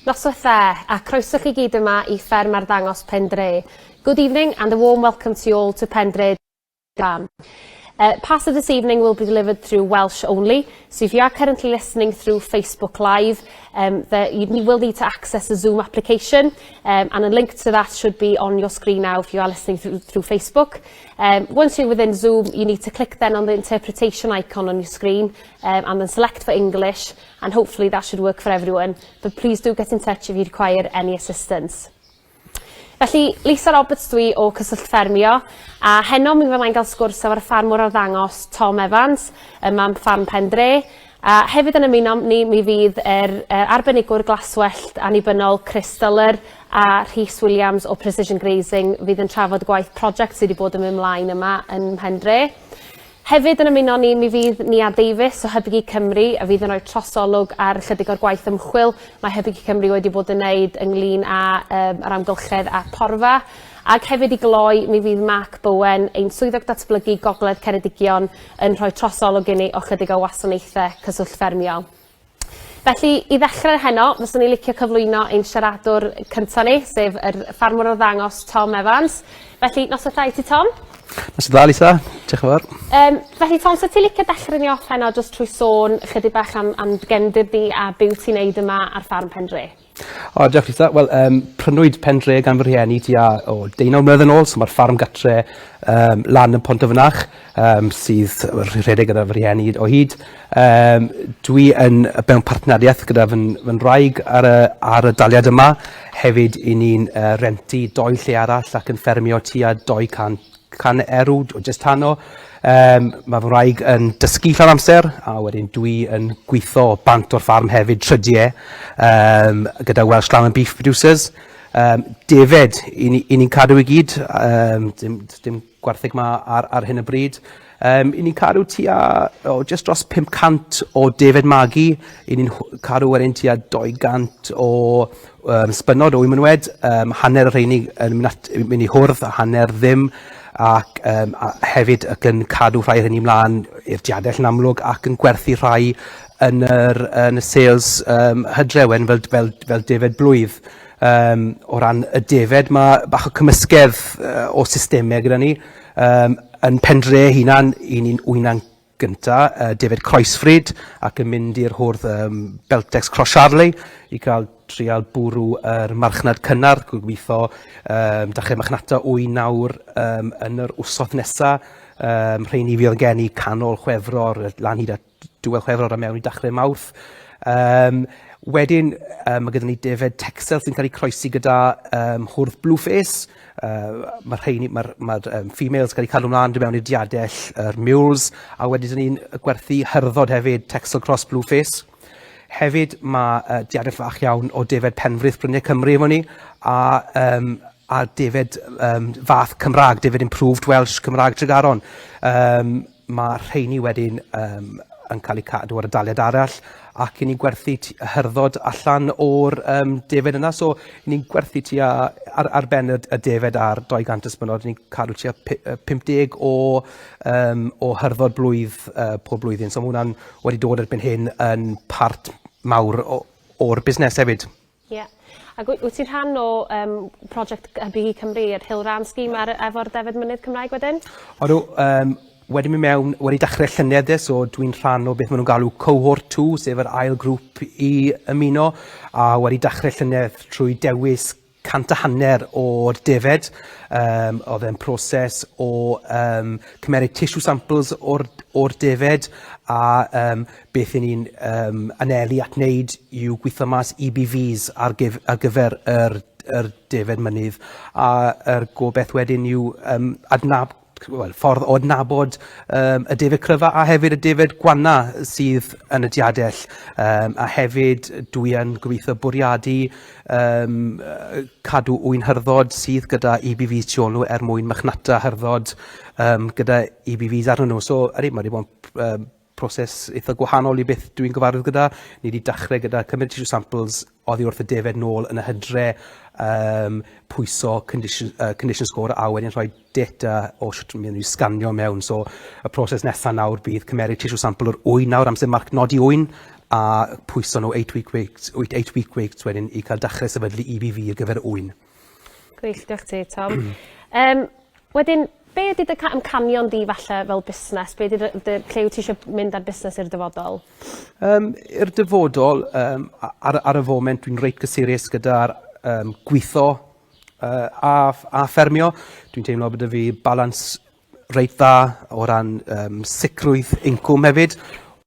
Noswaith dda, a croeso chi gyd yma I fferm Arddangos Pendre. Good evening and a warm welcome to you all to Pendre. Pasta this evening will be delivered through Welsh only, so if you are currently listening through Facebook Live, you will need to access the Zoom application, and a link to that should be on your screen now if you are listening through Facebook. Once you're within Zoom, you need to click then on the interpretation icon on your screen, and then select for English, and hopefully that should work for everyone. But please do get in touch if you require any assistance. Felly, Lisa Roberts dwi o Cyswllt Ffermio, a heno mi fyddai'n cael sgwrs efo'r ffarmwr Arddangos Tom Evans, mam ffarm Pendre, a hefyd yn ymuno ni mi fydd arbenigwr glaswellt annibynnol Chris Diller a Rhys Williams o Precision Grazing fydd yn trafod gwaith prosiect sydd wedi bod yn mynd mlaen yma yn Pendre. Hefyd yn ymuno ni mi fydd Nia Davies o Hybygu Cymru a fydd yn rhoi trosolwg ar chydig o'r gwaith ymchwil mae Hybygu Cymru wedi bod yn wneud ynglyn â'r amgylchedd a porfa. Ac hefyd I gloi mi fydd Mark Bowen, ein swyddog datblygu Gogledd Ceredigion yn rhoi trosolwg I ni o chydig o wasanaethau cyswllt ffermio. Felly, I ddechrau heno, fyswn I licio cyflwyno ein siaradwr cyntaf ni, sef ffarmwr Arddangos Tom Evans. Felly, noswaith dda I ti, Tom? Noswaith dda, Lisa. Diolch yn fawr. Felly, Tom, so ti licio dechrau ni off heno jyst trwy sôn chydig bach am gefndir di a byw ti'n neud yma ar ffarm Pendre? Diolch, Lisa. Wel, prynwyd Pendre gan fy rhieni tua o 19 mlynedd yn ôl, so mae'r ffarm gatre lan yn Pont y Fynach, sydd rhedeg gyda fy rhieni o hyd. Dwi yn mewn partneriaeth gyda fy nraig ar y daliad yma. Hefyd, I ni'n renti 2 lle arall ac yn ffermio tua 200 erw o jyst hano. Mae fy wraig yn dysgu llawn amser a wedyn dwi yn gweithio bant o'r ffarm hefyd trydiau gyda Welsh Lamb and Beef Producers. Defed, I ni'n cadw I gyd, dim gwartheg ma ar hyn y bryd. I ni'n cadw tua just dros 500 o defed magi. I ni'n cadw wedyn tua 200 o sbynod o wymenwed. Hanner y rheini yn mynd I hwrdd a hanner ddim. Ac hefyd ac yn cadw rhai hynny mlaen i'r diadell yn amlwg ac yn gwerthu rhai yn y sales hydrewen fel defed blwydd. O ran y defed mae bach o cymysgedd o systemau gyda ni. Yn Pendre hunan, I ni'n wyna'n gynta, defed croesfryd ac yn mynd i'r hwrdd Beltex Cross Charley I cael trial bwrw yr marchnad cynnar, gobeithio dachrau machnata 8 nawr yn yr wsos nesaf. Rheini fydd gen I canol Chwefror, lan hyd at diwedd Chwefror a mewn I dachrau Mawrth. Wedyn, mae gyda ni defed texel sy'n cael ei croesi gyda hwrdd Blueface. Mae'r females cael ei cadw mlaen mewn i'r diadell mules, a wedyn ni'n gwerthu hyrddod hefyd texel cross Blueface. Hefyd mae diadell fach iawn o defed Penfrith Bryniau Cymru efo ni, a defed fath Cymraeg, defed Improved Welsh Cymraeg Tregaron. Mae rheini wedyn yn cael ei cadw ar y daliad arall, ac I ni'n gwerthu hyrddod allan o'r defed yna. So, ni'n gwerthu tua ar ben y defed ar 200 ysbynod, ni'n cadw tua 50 o hyrddod blwydd pob blwyddyn. So, mae hwnna'n wedi dod erbyn hyn yn part mawr o'r busnes hefyd. Ie. Ac wyt ti'n rhan o prosiect Hybygu Cymru, yr Hill Ran Scheme efo'r defed mynydd Cymraeg wedyn? Odw, wedi mynd mewn, wedi dechrau llynedd, so dwi'n rhan o beth maen nhw'n galw Cohort 2, sef yr ail grŵp I ymuno, a wedi dechrau llynedd trwy dewis 150 o'r defed. Oedd e'n proses o cymeryd tissue samples o'r defed, a beth I ni'n anelu at wneud yw gweithio mas EBVs ar gyfer yr defed mynydd. A'r gobeith wedyn yw ffordd o adnabod y defed cryfa a hefyd y defed gwana sydd yn y diadell. A hefyd dwi yn gobeithio bwriadu cadw wy'n hyrddod sydd gyda EBVs tu ôl nhw mwyn machnata hyrddod gyda EBVs arnyn nhw. So, mae wedi bod yn proses eitha gwahanol I beth dwi'n gyfarwydd gyda. Ni wedi dechrau gyda cymryd tissue samples oddi wrth y defed nôl yn y hydre pwyso condition score a wedyn rhoi data o sut mynd I sganio mewn. So y proses nesaf nawr bydd cymeryd tissue sample o'r ŵyn nawr amser marc nodi ŵyn a pwyso nhw 8 week weeks wedyn i cael dechrau sefydlu EBV ar gyfer ŵyn. Gwych, diolch ti, Tom. Wedyn, be ydy dy amcanion di falle fel busnes? Be ydy lle wyt ti eisiau mynd ar busnes i'r dyfodol? I'r dyfodol, ar y foment dwi'n reit gysurus gyda'r gweithio a ffermio. Dwi'n teimlo bod y fi balans reit dda o ran sicrwydd incwm hefyd.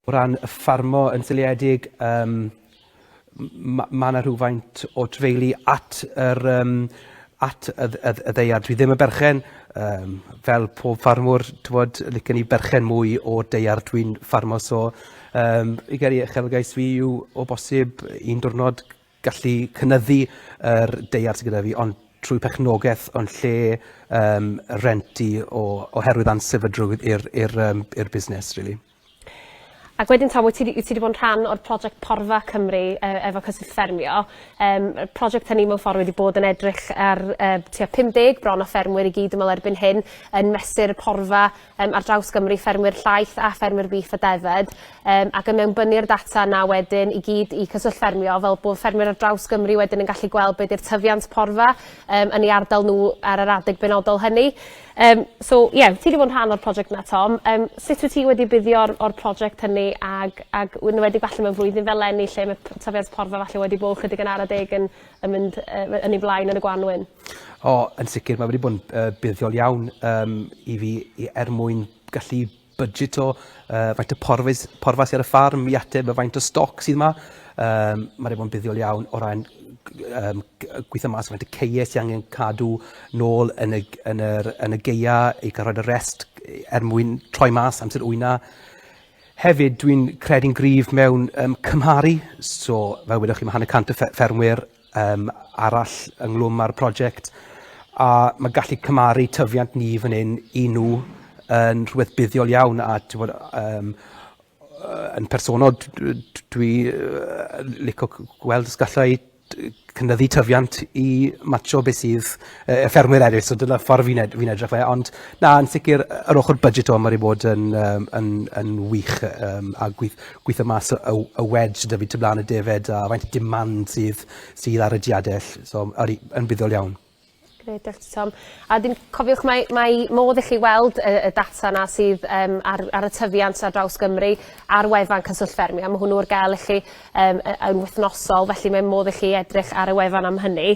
O ran y ffarmo yn seiliedig, mae yna rhywfaint o dreulu at y ddeiar. Dwi ddim yn berchen, fel pob ffarmwr, licen i berchen mwy o deiar dwi'n ffarmo. So, i geri uchelgais fi yw o bosib un diwrnod gallu cynyddu yr deiar sydd gyda fi, ond trwy pechnogaeth ond lle renti oherwydd ansefydrwydd i'r busnes, really. Ac wedyn Tom, wyt ti wedi bod yn rhan o'r prosiect Porfa Cymru efo cyswllt ffermio. Y prosiect hynny mewn ffordd wedi bod yn edrych ar tua 50 bron o ffermwyr i gyd ymwyl erbyn hyn yn mesur porfa ar draws Gymru, ffermwyr llaeth a ffermwyr beef a defed. Ac yn mewnbynnu'r data yna wedyn i gyd i cyswllt ffermio, fel bod ffermwyr ar draws Gymru wedyn yn gallu gweld beth yw'r tyfiant porfa yn ei ardal nhw ar yr adeg benodol hynny. So, ti wedi bod yn rhan o'r prosiect yna, Tom. Sut wyt ti wedi buddio o'r prosiect hynny ag wedi falle mewn flwyddyn fel enni lle mae tyfiant porfa falle wedi bod chydig yn ar adeg yn mynd yn ei blaen yn y Gwanwyn? Yn sicr, mae wedi bod yn buddiol iawn i fi mwyn gallu budgeto faint y porfa sydd ar y ffarm i ateb y faint o stoc sydd yma. Mae wedi bod yn buddiol iawn o ran gweithio mas faint y ceie sydd angen cadw nôl yn y geia i cael rhoi'r rest mwyn troi mas amser wyna. Hefyd, dwi'n credu'n gryf mewn cymharu, so fel wedwch chi, mae 100% y ffermwyr arall ynglwm â'r prosiect, a mae gallu cymharu tyfiant ni fan hyn i nhw yn rhywbeth buddiol iawn, a yn personol dwi licio gweld os gallai cynyddu tyfiant i matcho beth sydd y ffermwyr eraill, so dyna ffordd fi'n edrych fe, ond yn sicr yr ochr budget o mae wedi bod yn wych a gweithio mas y wedge dyda fi tyblaen y defed a faint y demand sydd ar y diadell, so yn buddiol iawn. Greu, diolch ti, Tom. A dwi'n cofiwch mae modd i chi weld y data yna sydd ar y tyfiant ar draws Gymru ar wefan cyswllt ffermio. Mae hwnnw ar gael i chi yn wythnosol, felly mae modd i chi edrych ar y wefan am hynny.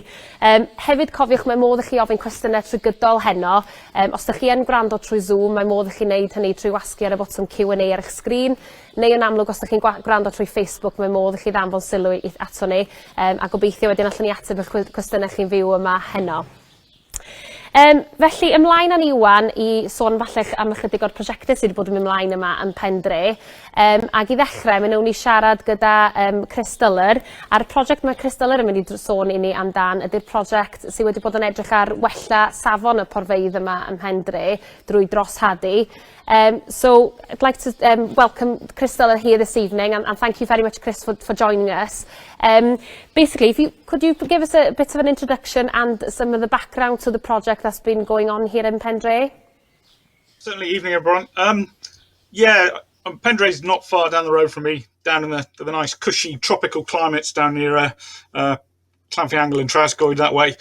Hefyd cofiwch mae modd i chi ofyn cwestiynau trwy gydol heno. Os ydych chi yn gwrando trwy Zoom, mae modd i chi wneud hynny trwy wasgu ar y botwm Q&A ar eich sgrin. Neu yn amlwg, os ydych chi'n gwrando trwy Facebook, mae modd i chi ddanfon sylw ato ni. A gobeithio wedyn allwn ni ateb eich cwestiynau chi'n fyw yma heno. Felly, ymlaen â ni wan i sôn falle am ychydig o'r prosiectau sydd wedi bod yn ymlaen yma yn Pendre. Ac i ddechrau, mae wnawn ni siarad gyda Chris Diller. A'r prosiect mae Chris Diller yn mynd i sôn i ni amdan ydy'r prosiect sydd wedi bod yn edrych ar wella safon y porfeydd yma yn Pendre drwy droshadu. So I'd like to welcome Chris Diller here this evening, and thank you very much, Chris, for joining us. Basically, could you give us a bit of an introduction and some of the background to the project that's been going on here in Pendre? Certainly, evening everyone. Pendre is not far down the road from me, down in the nice cushy tropical climates down near Llanfihangel and Trasgoed that way.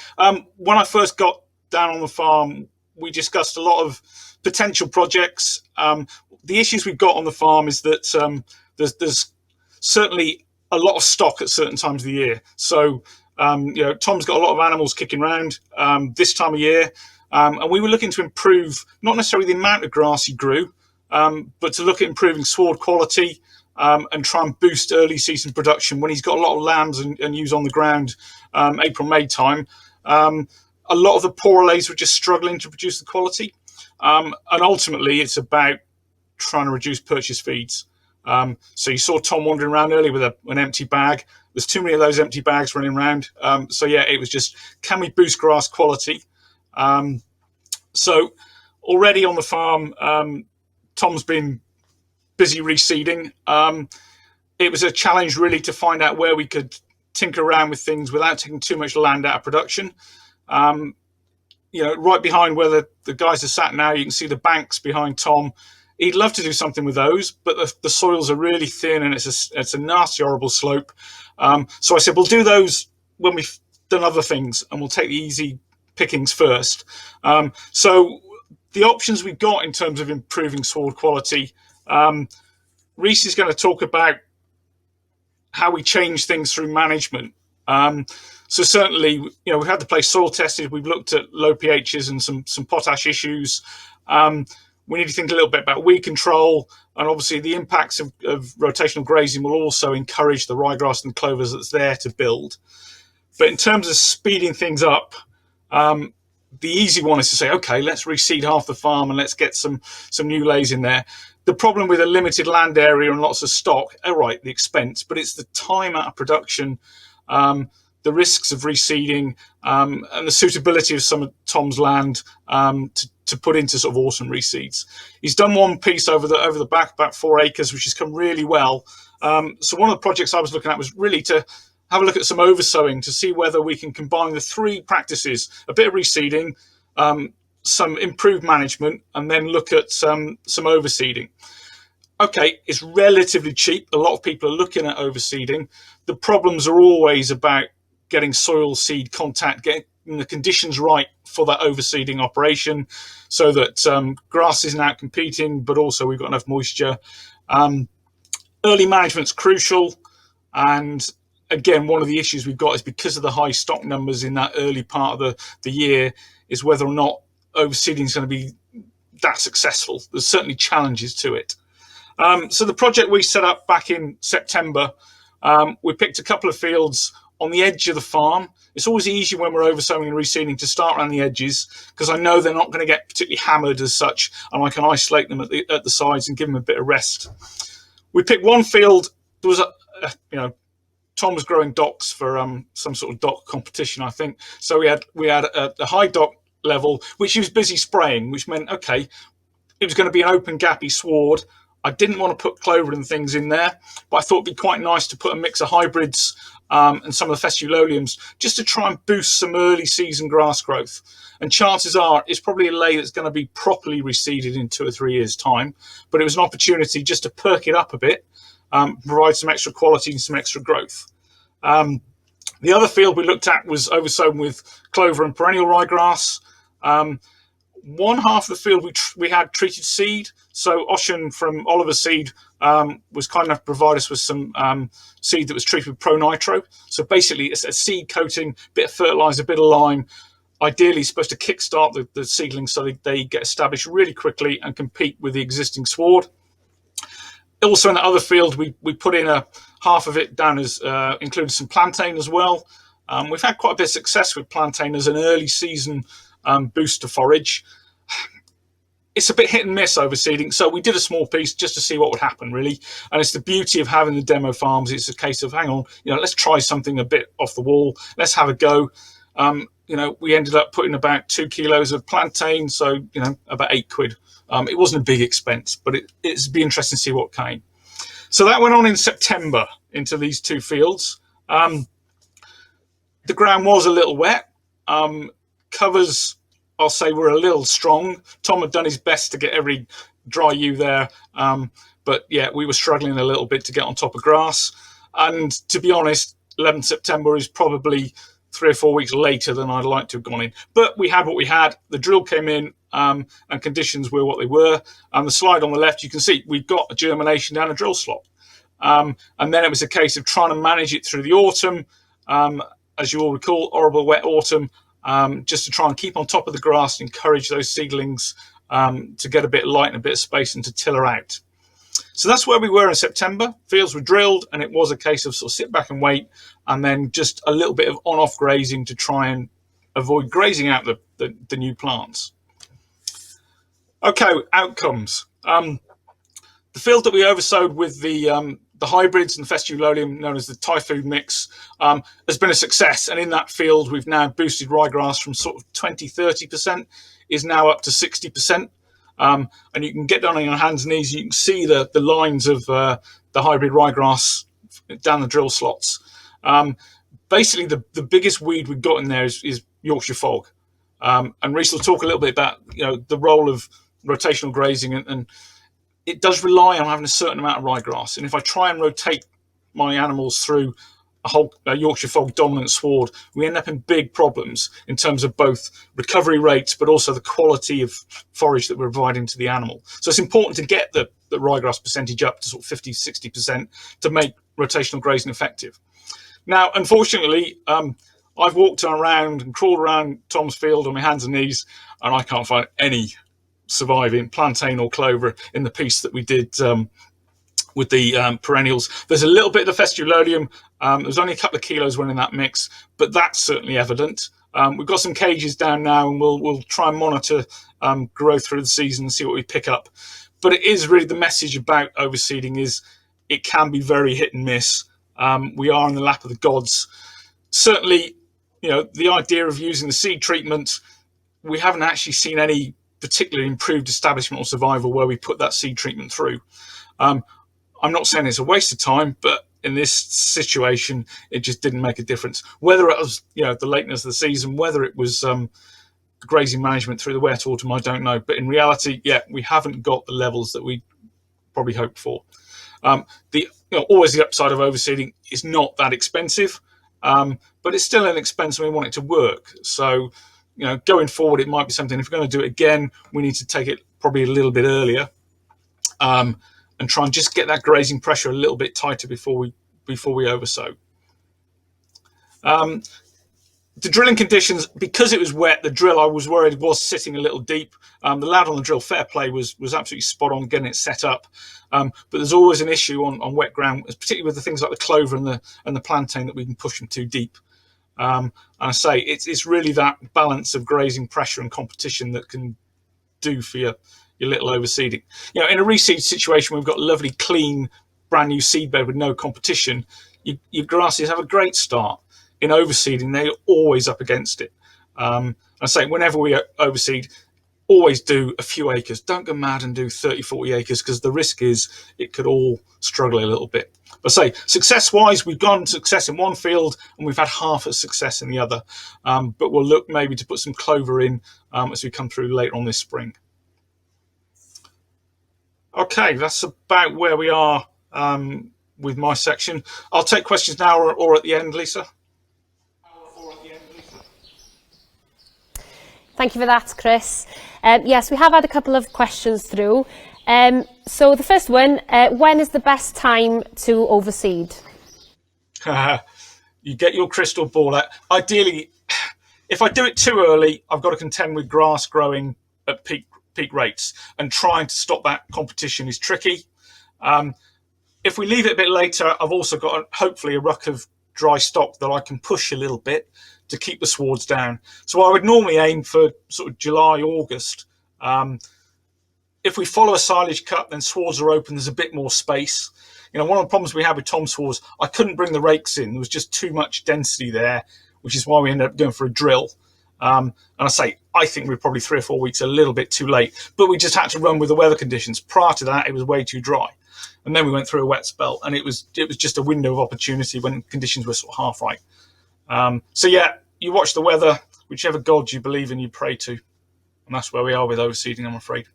When I first got down on the farm, we discussed a lot of potential projects. The issues we've got on the farm is that there's certainly a lot of stock at certain times of the year. So, Tom's got a lot of animals kicking around this time of year. And we were looking to improve, not necessarily the amount of grass he grew, but to look at improving sward quality and try and boost early season production when he's got a lot of lambs and ewes on the ground April, May time. A lot of the poorer lays were just struggling to produce the quality. And ultimately, it's about trying to reduce purchase feeds. So you saw Tom wandering around earlier with an empty bag. There's too many of those empty bags running around. It was just, can we boost grass quality? So already on the farm, Tom's been busy reseeding. It was a challenge really to find out where we could tinker around with things without taking too much land out of production. Right behind where the guys are sat now, you can see the banks behind Tom. He'd love to do something with those, but the soils are really thin and it's a nasty, horrible slope. So I said, we'll do those when we've done other things, and we'll take the easy pickings first. So the options we've got in terms of improving sward quality, Reese is going to talk about how we change things through management. So certainly, we've had the place soil tested. We've looked at low pHs and some potash issues. We need to think a little bit about weed control, and obviously the impacts of rotational grazing will also encourage the ryegrass and clovers that's there to build. But in terms of speeding things up, the easy one is to say, okay, let's reseed half the farm and let's get some new lays in there. The problem with a limited land area and lots of stock, all right, the expense, but it's the time out of production, the risks of reseeding, and the suitability of some of Tom's land to put into sort of autumn reseeds. He's done one piece over the back, about 4 acres, which has come really well. So one of the projects I was looking at was really to have a look at some oversowing to see whether we can combine the 3 practices: a bit of reseeding, some improved management, and then look at some overseeding. Okay, it's relatively cheap. A lot of people are looking at overseeding. The problems are always about getting soil seed contact, getting the conditions right for that overseeding operation, so that grass isn't out competing, but also we've got enough moisture. Early management's crucial, and again, one of the issues we've got is because of the high stock numbers in that early part of the year, is whether or not overseeding is going to be that successful. There's certainly challenges to it. So the project we set up back in September, we picked a couple of fields on the edge of the farm. It's always easy when we're oversowing and reseeding to start around the edges, because I know they're not going to get particularly hammered as such, and I can isolate them at the sides and give them a bit of rest. We picked one field. There was Tom was growing docks for some sort of dock competition, I think. So we had a high dock level, which he was busy spraying, which meant, okay, it was going to be an open gappy sward. I didn't want to put clover and things in there, but I thought it'd be quite nice to put a mix of hybrids and some of the fesculoliums, just to try and boost some early season grass growth. And chances are it's probably a lay that's going to be properly reseeded in 2 or 3 years' time, but it was an opportunity just to perk it up a bit, provide some extra quality and some extra growth. The other field we looked at was oversown with clover and perennial ryegrass. One half of the field we had treated seed. So Ocean from Oliver Seed was kind enough to provide us with some seed that was treated with Pro Nitro. So basically it's a seed coating, bit of fertilizer, bit of lime. Ideally supposed to kickstart the seedlings so they get established really quickly and compete with the existing sward. Also in the other field, we put in a half of it down as included some plantain as well. We've had quite a bit of success with plantain as an early season booster forage. It's a bit hit and miss overseeding, so we did a small piece just to see what would happen, really. And it's the beauty of having the demo farms. It's a case of, hang on, let's try something a bit off the wall. Let's have a go. We ended up putting about 2 kilos of plantain, so about £8. It wasn't a big expense, but it'd be interesting to see what came. So that went on in September into these 2 fields. The ground was a little wet. Covers, I'll say, were a little strong. Tom had done his best to get every dry ewe there, but yeah, we were struggling a little bit to get on top of grass. And to be honest, 11th September is probably 3 or 4 weeks later than I'd like to have gone in. But we had what we had. The drill came in, and conditions were what they were. And the slide on the left, you can see we've got a germination down a drill slot. And then it was a case of trying to manage it through the autumn. As you all recall, horrible wet autumn, just to try and keep on top of the grass and encourage those seedlings to get a bit of light and a bit of space and to tiller out. So that's where we were in September. Fields were drilled, and it was a case of sort of sit back and wait, and then just a little bit of on-off grazing to try and avoid grazing out the new plants. Okay, outcomes. The field that we oversowed with the hybrids and the fesculolium, known as the Thai food mix, has been a success. And in that field, we've now boosted ryegrass from sort of 20-30% is now up to 60%. And you can get down on your hands and knees, you can see the lines of the hybrid ryegrass down the drill slots. Basically, the biggest weed we've got in there is Yorkshire fog. And Reece will talk a little bit about the role of rotational grazing and it does rely on having a certain amount of ryegrass. And if I try and rotate my animals through a whole Yorkshire Fold dominant sward, we end up in big problems in terms of both recovery rates, but also the quality of forage that we're providing to the animal. So it's important to get the ryegrass percentage up to sort of 50, 60% to make rotational grazing effective. Now, unfortunately, I've walked around and crawled around Tom's field on my hands and knees, and I can't find any surviving plantain or clover in the piece that we did with the perennials. There's a little bit of the Festulonium. There's only a couple of kilos went in that mix, but that's certainly evident. We've got some cages down now, and we'll try and monitor growth through the season and see what we pick up. But it is really the message about overseeding is it can be very hit and miss. We are in the lap of the gods. Certainly, the idea of using the seed treatment, we haven't actually seen any particularly improved establishment or survival where we put that seed treatment through. I'm not saying it's a waste of time, but in this situation, it just didn't make a difference. Whether it was, the lateness of the season, whether it was grazing management through the wet autumn, I don't know. But in reality, we haven't got the levels that we probably hoped for. Always the upside of overseeding is not that expensive, but it's still an expense and we want it to work. So, going forward, it might be something, if we're going to do it again, we need to take it probably a little bit earlier and try and just get that grazing pressure a little bit tighter before we oversow. The drilling conditions, because it was wet, the drill, I was worried, was sitting a little deep. The lad on the drill, fair play, was absolutely spot on getting it set up. But there's always an issue on wet ground, particularly with the things like the clover and the plantain, that we can push them too deep. And I say it's really that balance of grazing pressure and competition that can do for your little overseeding. In a reseed situation, we've got a lovely, clean, brand new seed bed with no competition. Your grasses have a great start. In overseeding, they're always up against it. I say whenever we overseed, always do a few acres. Don't go mad and do 30, 40 acres, because the risk is it could all struggle a little bit. But say success-wise, we've gone success in one field and we've had half a success in the other. But we'll look maybe to put some clover in as we come through later on this spring. Okay, that's about where we are with my section. I'll take questions now or at the end, Lisa. Thank you for that, Chris. Yes, we have had a couple of questions through. So the first one, when is the best time to overseed? You get your crystal ball out. Ideally, if I do it too early, I've got to contend with grass growing at peak rates, and trying to stop that competition is tricky. If we leave it a bit later, I've also got hopefully a ruck of dry stock that I can push a little bit to keep the swards down. So I would normally aim for sort of July, August. If we follow a silage cut, then swards are open, there's a bit more space. One of the problems we had with Tom swards, I couldn't bring the rakes in. There was just too much density there, which is why we ended up going for a drill. And I think we're probably 3 or 4 weeks a little bit too late, but we just had to run with the weather conditions. Prior to that, it was way too dry. And then we went through a wet spell, and it was just a window of opportunity when conditions were sort of half right. You watch the weather, whichever god you believe in, you pray to. And that's where we are with overseeding, I'm afraid.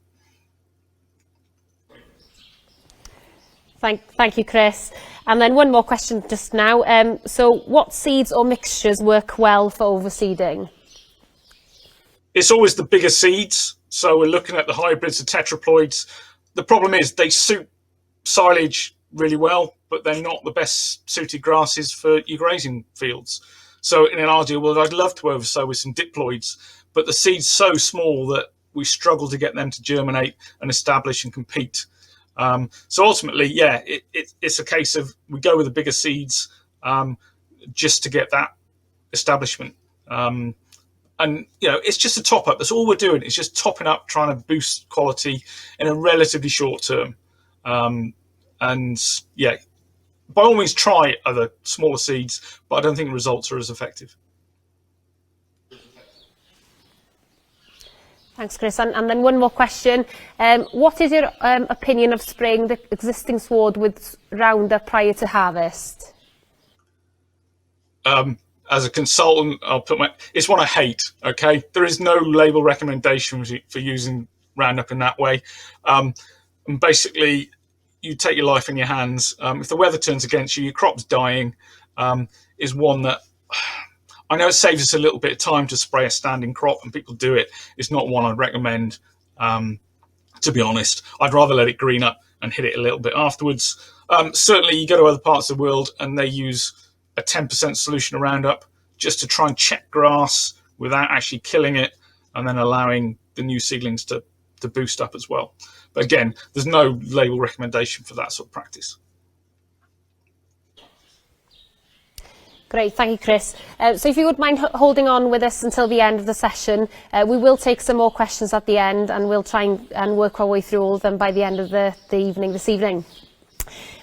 Thank you, Chris. And then one more question just now. So what seeds or mixtures work well for overseeding? It's always the bigger seeds. So we're looking at the hybrids, the tetraploids. The problem is they suit silage really well, but they're not the best suited grasses for your grazing fields. So in an ideal world, I'd love to oversow with some diploids, but the seed's so small that we struggle to get them to germinate and establish and compete. So ultimately, it's a case of we go with the bigger seeds just to get that establishment. And it's just a top up. That's all we're doing. It's just topping up, trying to boost quality in a relatively short term. By all means, try other smaller seeds, but I don't think the results are as effective. Thanks, Chris. And then one more question. What is your opinion of spraying the existing sward with Roundup prior to harvest? As a consultant, it's one I hate, okay? There is no label recommendation for using Roundup in that way. and basically you take your life in your hands. If the weather turns against you, your crop's dying, is one that I know it saves us a little bit of time to spray a standing crop, and people do it. It's not one I'd recommend, to be honest. I'd rather let it green up and hit it a little bit afterwards. Certainly, you go to other parts of the world and they use a 10% solution of Roundup just to try and check grass without actually killing it, and then allowing the new seedlings to boost up as well. But again, there's no label recommendation for that sort of practice. Great, thank you, Chris. So if you would mind holding on with us until the end of the session, we will take some more questions at the end, and we'll try and work our way through all of them by the end of the evening this evening.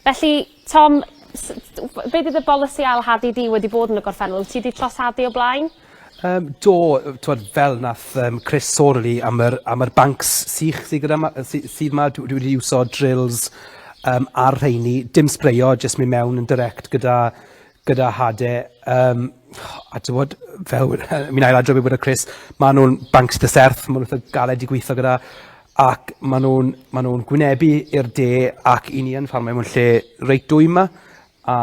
Felly, Tom, beth ydy bolisi ailhadu di wedi bod yn y gorffennol? Ti wedi troshadu o blaen? Do, fel nath Chris sôn li am yr bancs sych sydd yma, dwi wedi iwso drills ar rheini, dim sbreio, jyst mynd mewn yn direct gyda hadau. A ti'n bod, fel, mi'n ailadro fi bod y Chris, maen nhw'n bancs dyserth, maen nhw'n galed i gweithio gyda, ac maen nhw'n gwynebu i'r de, ac i ni yn ffarmau mewn lle reit dwy yma, a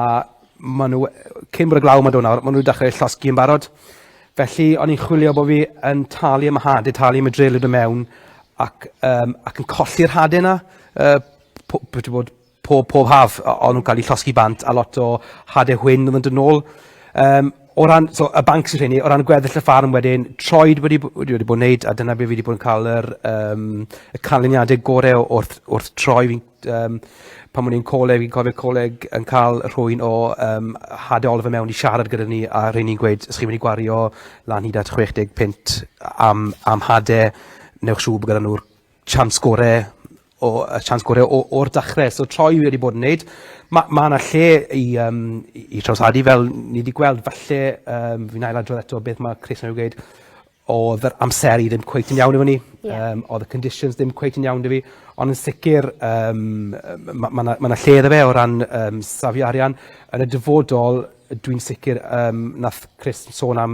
maen nhw, cyn bod y glaw yma do nawr, maen nhw'n dechrau llosgi yn barod. Felly, o'n i'n chwilio bod fi yn talu am y hadau, talu am y drill yn mewn, ac yn colli'r hadau yna, pob haf, o'n nhw'n cael eu llosgi bant, a lot o hadau hwyn oedd yn dod nôl. O ran, so y banc sy'n rhywun, o ran gweddill y ffarm wedyn, troed wedi bod yn wneud, a dyna beth fi wedi bod yn cael y canlyniadau gorau wrth troi. Pan mwyn i'n coleg, fi'n cofio coleg yn cael rhywun o hadau olaf mewn i siarad gyda ni, a rhaid ni'n gweud, ys chi'n mynd i gwario lan hyd at 60 pint am hadau, newch siŵr bod gyda nhw'r chans gorau o'r dechrau. So troi wedi bod yn wneud. Mae yna lle i trawsadu fel ni wedi gweld, falle fi'n ailadrodd eto beth mae Chris yn gweud, oedd yr amseru ddim cweit yn iawn efo ni, oedd y conditions ddim cweit yn iawn efo fi, ond yn sicr mae yna lle iddo fe o ran safio arian. Yn y dyfodol, dwi'n sicr nath Chris sôn am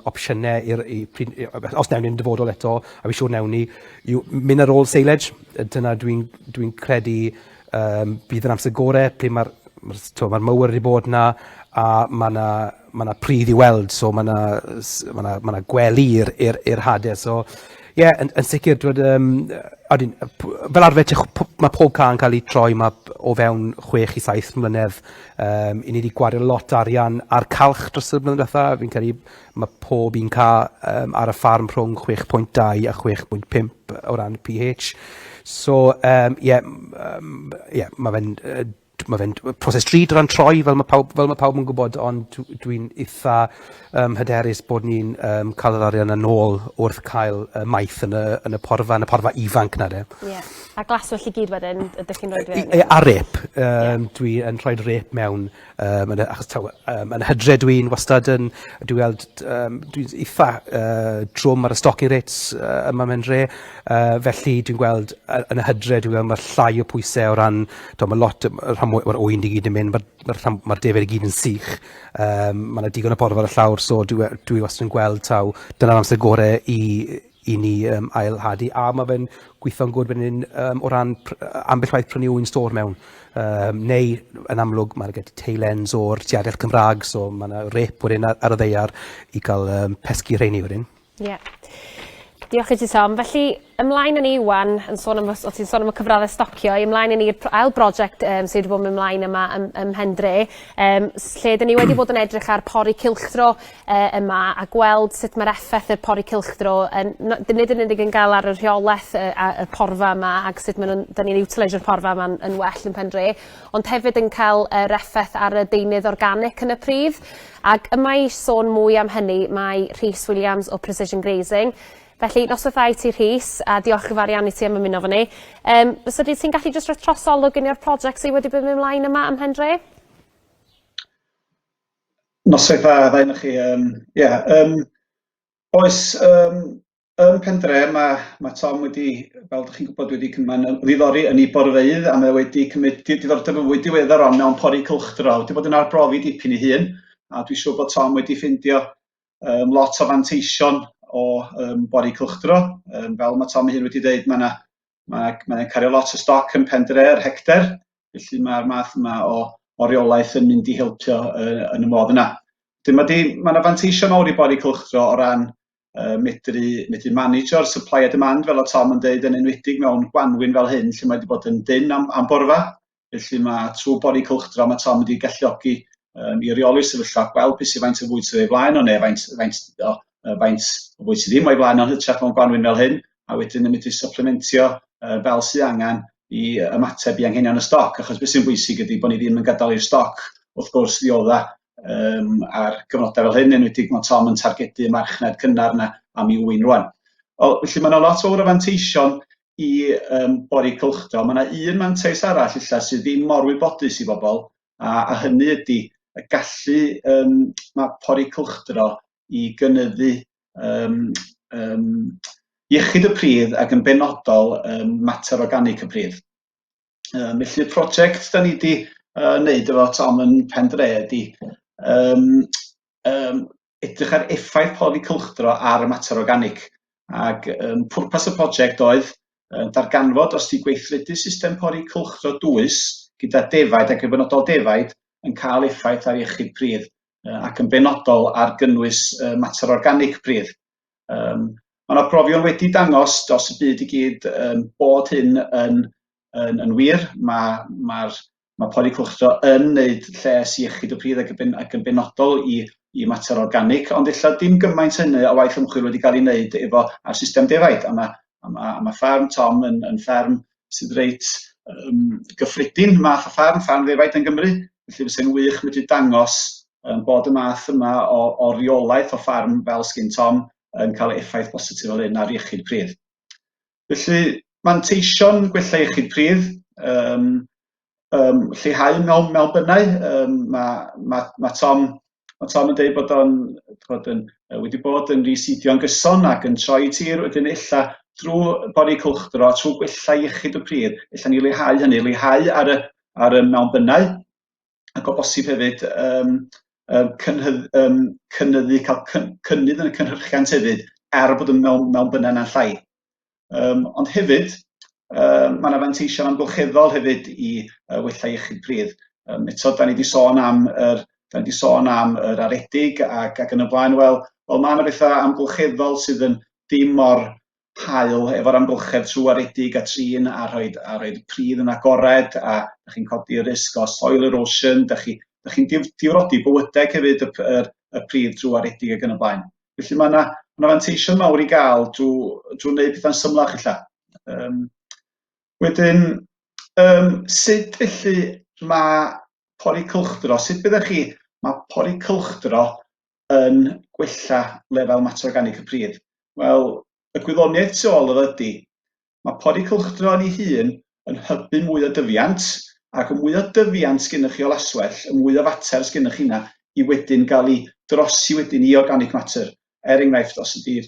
opsiynau os newn ni'n dyfodol eto, a fi siŵr newn ni, yw mynd ar ôl seilage. Dyna dwi'n credu bydd yn amser gorau, ple mae'r mower wedi bod yna, a mae yna pridd i weld, so mae yna gwely i'r hadau. So, yn sicr, fel arfer, mae pob ca'n cael ei troi o fewn 6 i 7 mlynedd. I ni wedi gwario lot arian ar calch dros y blynedd diwetha. Fi'n credu mae pob un ca ar y ffarm rhwng 6.2 a 6.5 o ran pH. So, mae fe'n proses drud o ran troi, fel mae pawb yn gwybod, ond dwi'n eitha hyderus bod ni'n cael yr arian yn ôl wrth cael maith yn y porfa ifanc na de. A glaswell i gyd wedyn, ydych chi'n rhoi fewn? A rep. Dwi'n rhoi'r rep mewn. Yn hydre dwi'n wastad yn, dwi'n eitha drwm ar y stocking rates yma mewn dre. Felly dwi'n gweld yn y hydre, dwi'n gweld mae'r llai o pwysau o ran, mae lot, mae'r oen i gyd yn mynd, mae'r defyd i gyd yn sych. Mae yna digon o porfa ar y llawr, so dwi wastad yn gweld taw, dyna'r amser gorau i ni ailhadu, a mae fe'n gweithio'n gwrdd wedyn o ran ambell waith prynu yw'n stor mewn. Neu, yn amlwg, mae'n gyda tail ends o'r tiadaeth Cymraeg, so mae yna rep wedyn ar y ddeiar i gael pesgu rheini wedyn. Diolch i ti, Tom. Felly, ymlaen yn ei wan, o ti'n sôn am y cyfraddau stocio, ymlaen yn i'r ail brosiect sydd wedi bod yn ymlaen yma ym Pendre, lle dyn ni wedi bod yn edrych ar pori cylchdro yma, a gweld sut mae'r effaith y pori cylchdro, nid yn unig yn gael ar y rheolaeth y porfa yma, ac sut dyn ni'n utilisio'r porfa yma yn well yn Pendre, ond hefyd yn cael yr effaith ar y deunydd organic yn y pridd. Ac yma i sôn mwy am hynny, mae Rhys Williams o Precision Grazing. Felly, nos o ddau ti Rhys, a diolch yn fawr iawn i ti am ymuno fo ni. Os ydy ti'n gallu jyst rhoi trosolwg yn i'r prosiect sydd wedi bod yn ymlaen yma ym Pendre? Noswaith dda un chi. Oes, ym Pendre mae Tom wedi, fel ydych chi'n gwybod, wedi ddiddori yn ei borfeydd, a mae wedi cymryd diddordeb yn fwy diweddar o'n mewn pori cylchdro. Wedi bod yn arbrofi dipyn i hun, a dwi'n siŵr bod Tom wedi ffindio lot o fanteision o bori cylchdro. Fel mae Tom hyn wedi dweud, mae Mae'n cario lot o stoc yn Pendre yr hectar, felly mae'r math yma o reolaeth yn mynd i helpio yn y modd yna. Mae'n fanteisio mawr i body cylchdro o ran medru manager supply a demand, fel o Tom yn dweud, yn enwedig mewn gwanwyn fel hyn, lle mae wedi bod yn dyn am borfa. Felly mae trwy body cylchdro, mae Tom wedi galluogi i reoli'r sefyllfa, gweld beth sy'n faint o fwyd sydd o'i flaen o, neu faint o fwyd sydd ddim o'i flaen o'n hytrach mewn gwanwyn fel hyn, a wedyn yn medru supplementio fel sydd angen i ymateb i anghenion y stoc, achos beth sy'n bwysig ydy bod ni ddim yn gadael i'r stoc, wrth gwrs, ddiodda ar gyfnodau fel hyn, enwedig mae Tom yn targedu marchnad cynnar na am i wyn rwan. Felly mae yna lot o fanteision i body cylchdro. Mae yna un manteis arall sydd ddim mor wybodus i bobl, a hynny ydy y gallu mae body cylchdro i gynyddu iechyd y pridd ac yn benodol mater organic y pridd. Felly y prosiect da ni wedi wneud efo Tom yn Pendre ydy edrych ar effaith body cylchdro ar y mater organic. Ac pwrpas y prosiect oedd darganfod os di gweithredu system body cylchdro dwys gyda defaid ac yn benodol defaid yn cael effaith ar iechyd pridd ac yn benodol ar gynnwys mater organic pridd. Mae yna brofion wedi dangos dros y byd i gyd bod hyn yn wir. Mae body cylchdro yn wneud lles iechyd y pridd ac yn benodol i mater organic, ond illa dim gymaint hynny o waith ymchwil wedi cael ei wneud efo ar system defaid. Mae ffarm Tom yn ffarm sydd reit gyffredin, math o ffarm defaid yn Gymru, felly fysa'n wych medru dangos bod y math yma o reolaeth o ffarm fel sgyn Tom yn cael effaith positif fel hyn ar iechyd pridd. Felly, manteision gwella iechyd pridd, lleihau mewnbynnau. Mae Tom yn dweud bod o'n wedi bod yn residio'n gyson ac yn troi tir wedyn illa drwy body cylchdro, trwy gwella iechyd y pridd, illa ni leihau hynny, leihau ar y mewnbynnau, ac o bosib hefyd cynnydd yn y cynhyrchiant hefyd, bod yn mewnbynnau na'n llai. Ond hefyd, mae yna fanteision amgylcheddol hefyd i wella iechyd pridd. Eto, da ni wedi sôn am yr aredig ac yn y blaen. Wel, mae yna bethau amgylcheddol sydd yn dim mor hael efo'r amgylchedd trwy aredig a trin a rhoi pridd yn agored, a da chi'n codi risg o soil erosion, da chi'n difrodi bywydeg hefyd y pridd drwy aredig ac yn y blaen. Felly mae yna fanteision mawr i gael drwy wneud pethau'n symlach illa. Wedyn, sut felly mae pori cylchdro, sut byddech chi, mae pori cylchdro yn gwella lefel mater organic y pridd? Wel, y gwyddoniaeth tu ôl ydy, mae pori cylchdro yn ei hun yn hybu mwy o dyfiant, ac y mwy o dyfiant sgynnych chi o laswell, y mwy o fater sgynnych chi yna i wedyn gael ei drosi wedyn i organic matter. Enghraifft, os ydy'r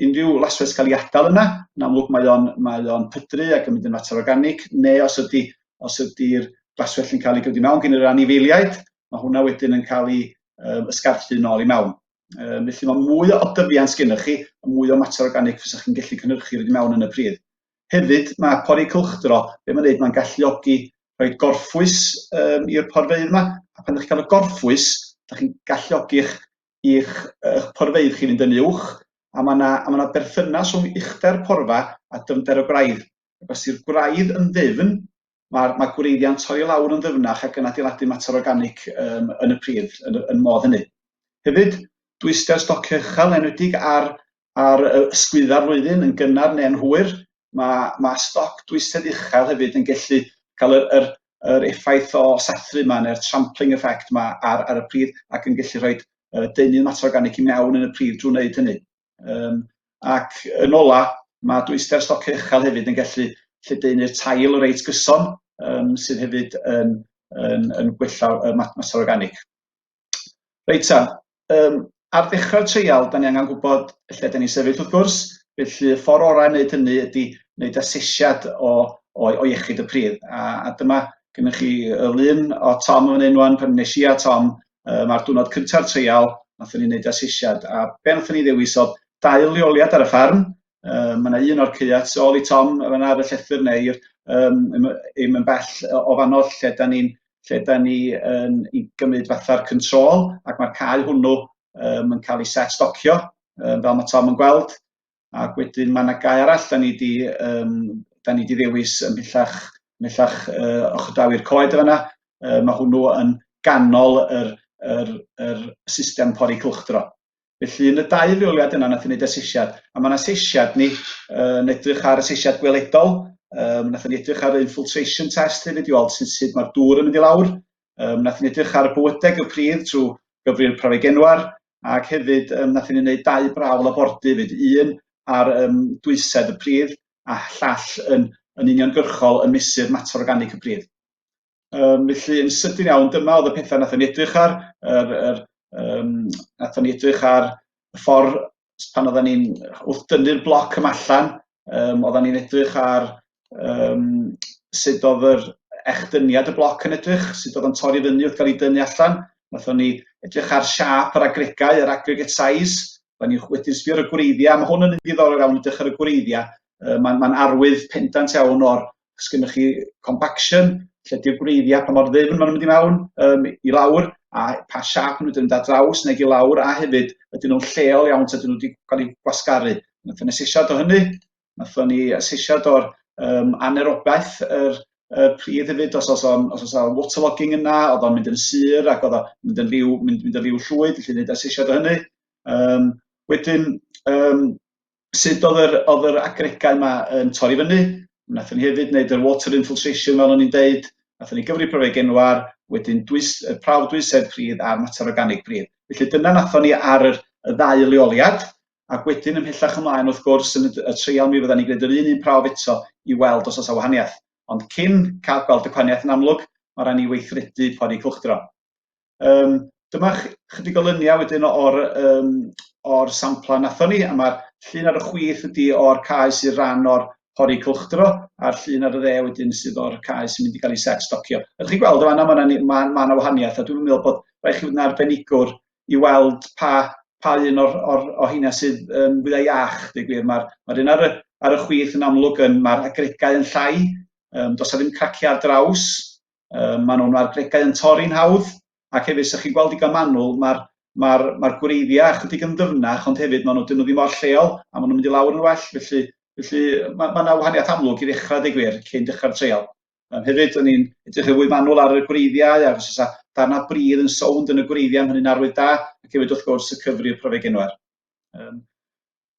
unrhyw laswell cael ei adael yna, yn amlwg mae o'n pydru ac yn mynd yn mater organic, neu os ydy'r laswell yn cael ei gyfdi mewn gen yr anifeiliaid, mae hwnna wedyn yn cael ei ysgarthu nôl i mewn. Felly mae mwy o dyfiant sgynnych chi, mwy o mater organic fysa chi'n gallu cynhyrchu rydyn mewn yn y pridd. Hefyd, mae pori cylchdro, be mae'n neud, mae'n galluogi rhoi gorffwys i'r porfeydd yma, a pan ydych chi'n cael y gorffwys, ydych chi'n galluogi i'ch porfeydd chi'n mynd yn uwch, a mae yna berthynas rhwng uchder porfa a dyfnder o graidd. Ac os yw'r graidd yn ddyfn, mae gwreiddiau'n torri lawr yn ddyfnach ac yn adeiladu mater organic yn y pridd, yn modd hynny. Hefyd, dwystau'r stociau uchel enwedig ar ysgwydda'r flwyddyn yn gynnar neu'n hwyr. Mae stoc dwystau uchel hefyd yn gallu cael yr effaith o sathru yma, neu'r trampling effect yma ar y pridd ac yn gallu rhoi deunydd mater organic i mewn yn y pridd drwy'n wneud hynny. Ac yn ola, mae dwystau'r stociau uchel hefyd yn gallu lledaenu'r tail reit gyson, sydd hefyd yn gwella mater organic. Reit ta, ar ddechrau'r treial, da ni angen gwybod lle da ni'n sefyll wrth gwrs, felly y ffordd orau wneud hynny ydy wneud asesiad o iechyd y pridd. A dyma gennych chi lun o Tom yn enwan pan nes i a Tom, mae'r diwrnod cyntaf treial, nathon ni wneud asesiad. A be nathon ni ddewis oedd 2 leoliad ar y ffarm, Mae yna un o'r caeau tu ôl i Tom, fan ar y llythyr neu'r yn bell o fanno lle da ni yn gymryd fatha'r control, ac mae'r cae hwnnw yn cael ei set stocio, fel mae Tom yn gweld. Ac wedyn mae yna gae arall da ni di ddewis ymhellach ochrdawi'r coed yna. Mae hwnnw yn ganol yr system pori cylchdro. Felly, yn y 2 leoliad yna, nath ni wneud asesiad. A mae yna asesiad ni yn edrych ar asesiad gweledol. Nath ni edrych ar infiltration test hefyd i weld sut mae'r dŵr yn mynd i lawr. Nath ni edrych ar bywydeg y pridd trwy gyfri'r praweg enwar. Ac hefyd, nath ni wneud 2 braw labordy hefyd. Un ar dwysedd y pridd a llall yn uniongyrchol yn mesur mater organic y pridd. Felly, yn sydyn iawn, dyma oedd y pethau nath ni edrych ar. Nath ni edrych ar y ffordd pan oedden ni'n wrth dynnu'r bloc yma allan. Oedden ni'n edrych ar sut oedd yr echdyniad y bloc yn edrych, sut oedd yn torri fyny wrth gael ei dynnu allan. Nath ni edrych ar siap yr agregau, yr aggregate size. Oedden ni wedyn sbio ar y gwreiddiau. Mae hwn yn ddiddorol iawn edrych ar y gwreiddiau. Mae'n arwydd pendant iawn o'r sgynnych chi compaction, lle di'r gwreiddiau pa mor ddifn maen nhw'n mynd i mewn i lawr, a pa siap maen nhw'n mynd ar draws neu i lawr, a hefyd ydyn nhw'n lleol iawn ta ydyn nhw wedi cael eu gwasgaru. Nath ni asesiad o hynny, nath ni asesiad o'r anerobaeth yr pridd hefyd, os oes waterlogging yna, oedd o'n mynd yn sur ac oedd o'n mynd yn liw llwyd, felly wneud asesiad o hynny. Wedyn, sut oedd yr agregau yma yn torri fyny. Nath ni hefyd wneud yr water infiltration fel o'n i'n deud. Nath ni gyfri praweg enwar, wedyn prawf dwysedd pridd a'r mater organic pridd. Felly dyna nath ni ar y 2 leoliad, ac wedyn ymhellach ymlaen wrth gwrs yn y treial mi fydda ni gwneud yr un prawf eto i weld os oes wahaniaeth. Ond cyn cael gweld y gwahaniaeth yn amlwg, mae rhaid ni weithredu pori cylchdro. Dyma chydig o lyniau wedyn o'r sampla nathon ni, a mae'r llun ar y chwith ydy o'r cae sy'n rhan o'r pori cylchdro, a'r llun ar y dde wedyn sydd o'r cae sy'n mynd i gael ei set stocio. Ydych chi'n gweld yma, mae yna wahaniaeth, a dwi'n meddwl bod rhaid chi fod yn arbenigwr i weld pa un o hynna sydd fwyaf iach, Mae'r un ar y chwith yn amlwg mae'r agregau yn llai, does ddim craciau ar draws, mae'r agregau yn torri'n hawdd, ac hefyd, sy'ch chi'n gweld digon manwl, mae'r gwreiddiau chydig yn ddyfnach, ond hefyd maen nhw ddim mor lleol, a maen nhw'n mynd i lawr yn well, felly mae yna wahaniaeth amlwg i ddechrau digwyr cyn dechrau'r treial. Hefyd, o'n i'n edrych yn fwy manwl ar y gwreiddiau, ac os oes darna bridd yn sownd yn y gwreiddiau, mae hynny'n arwydd da, ac hefyd wrth gwrs y cyfri'r praweg enwar.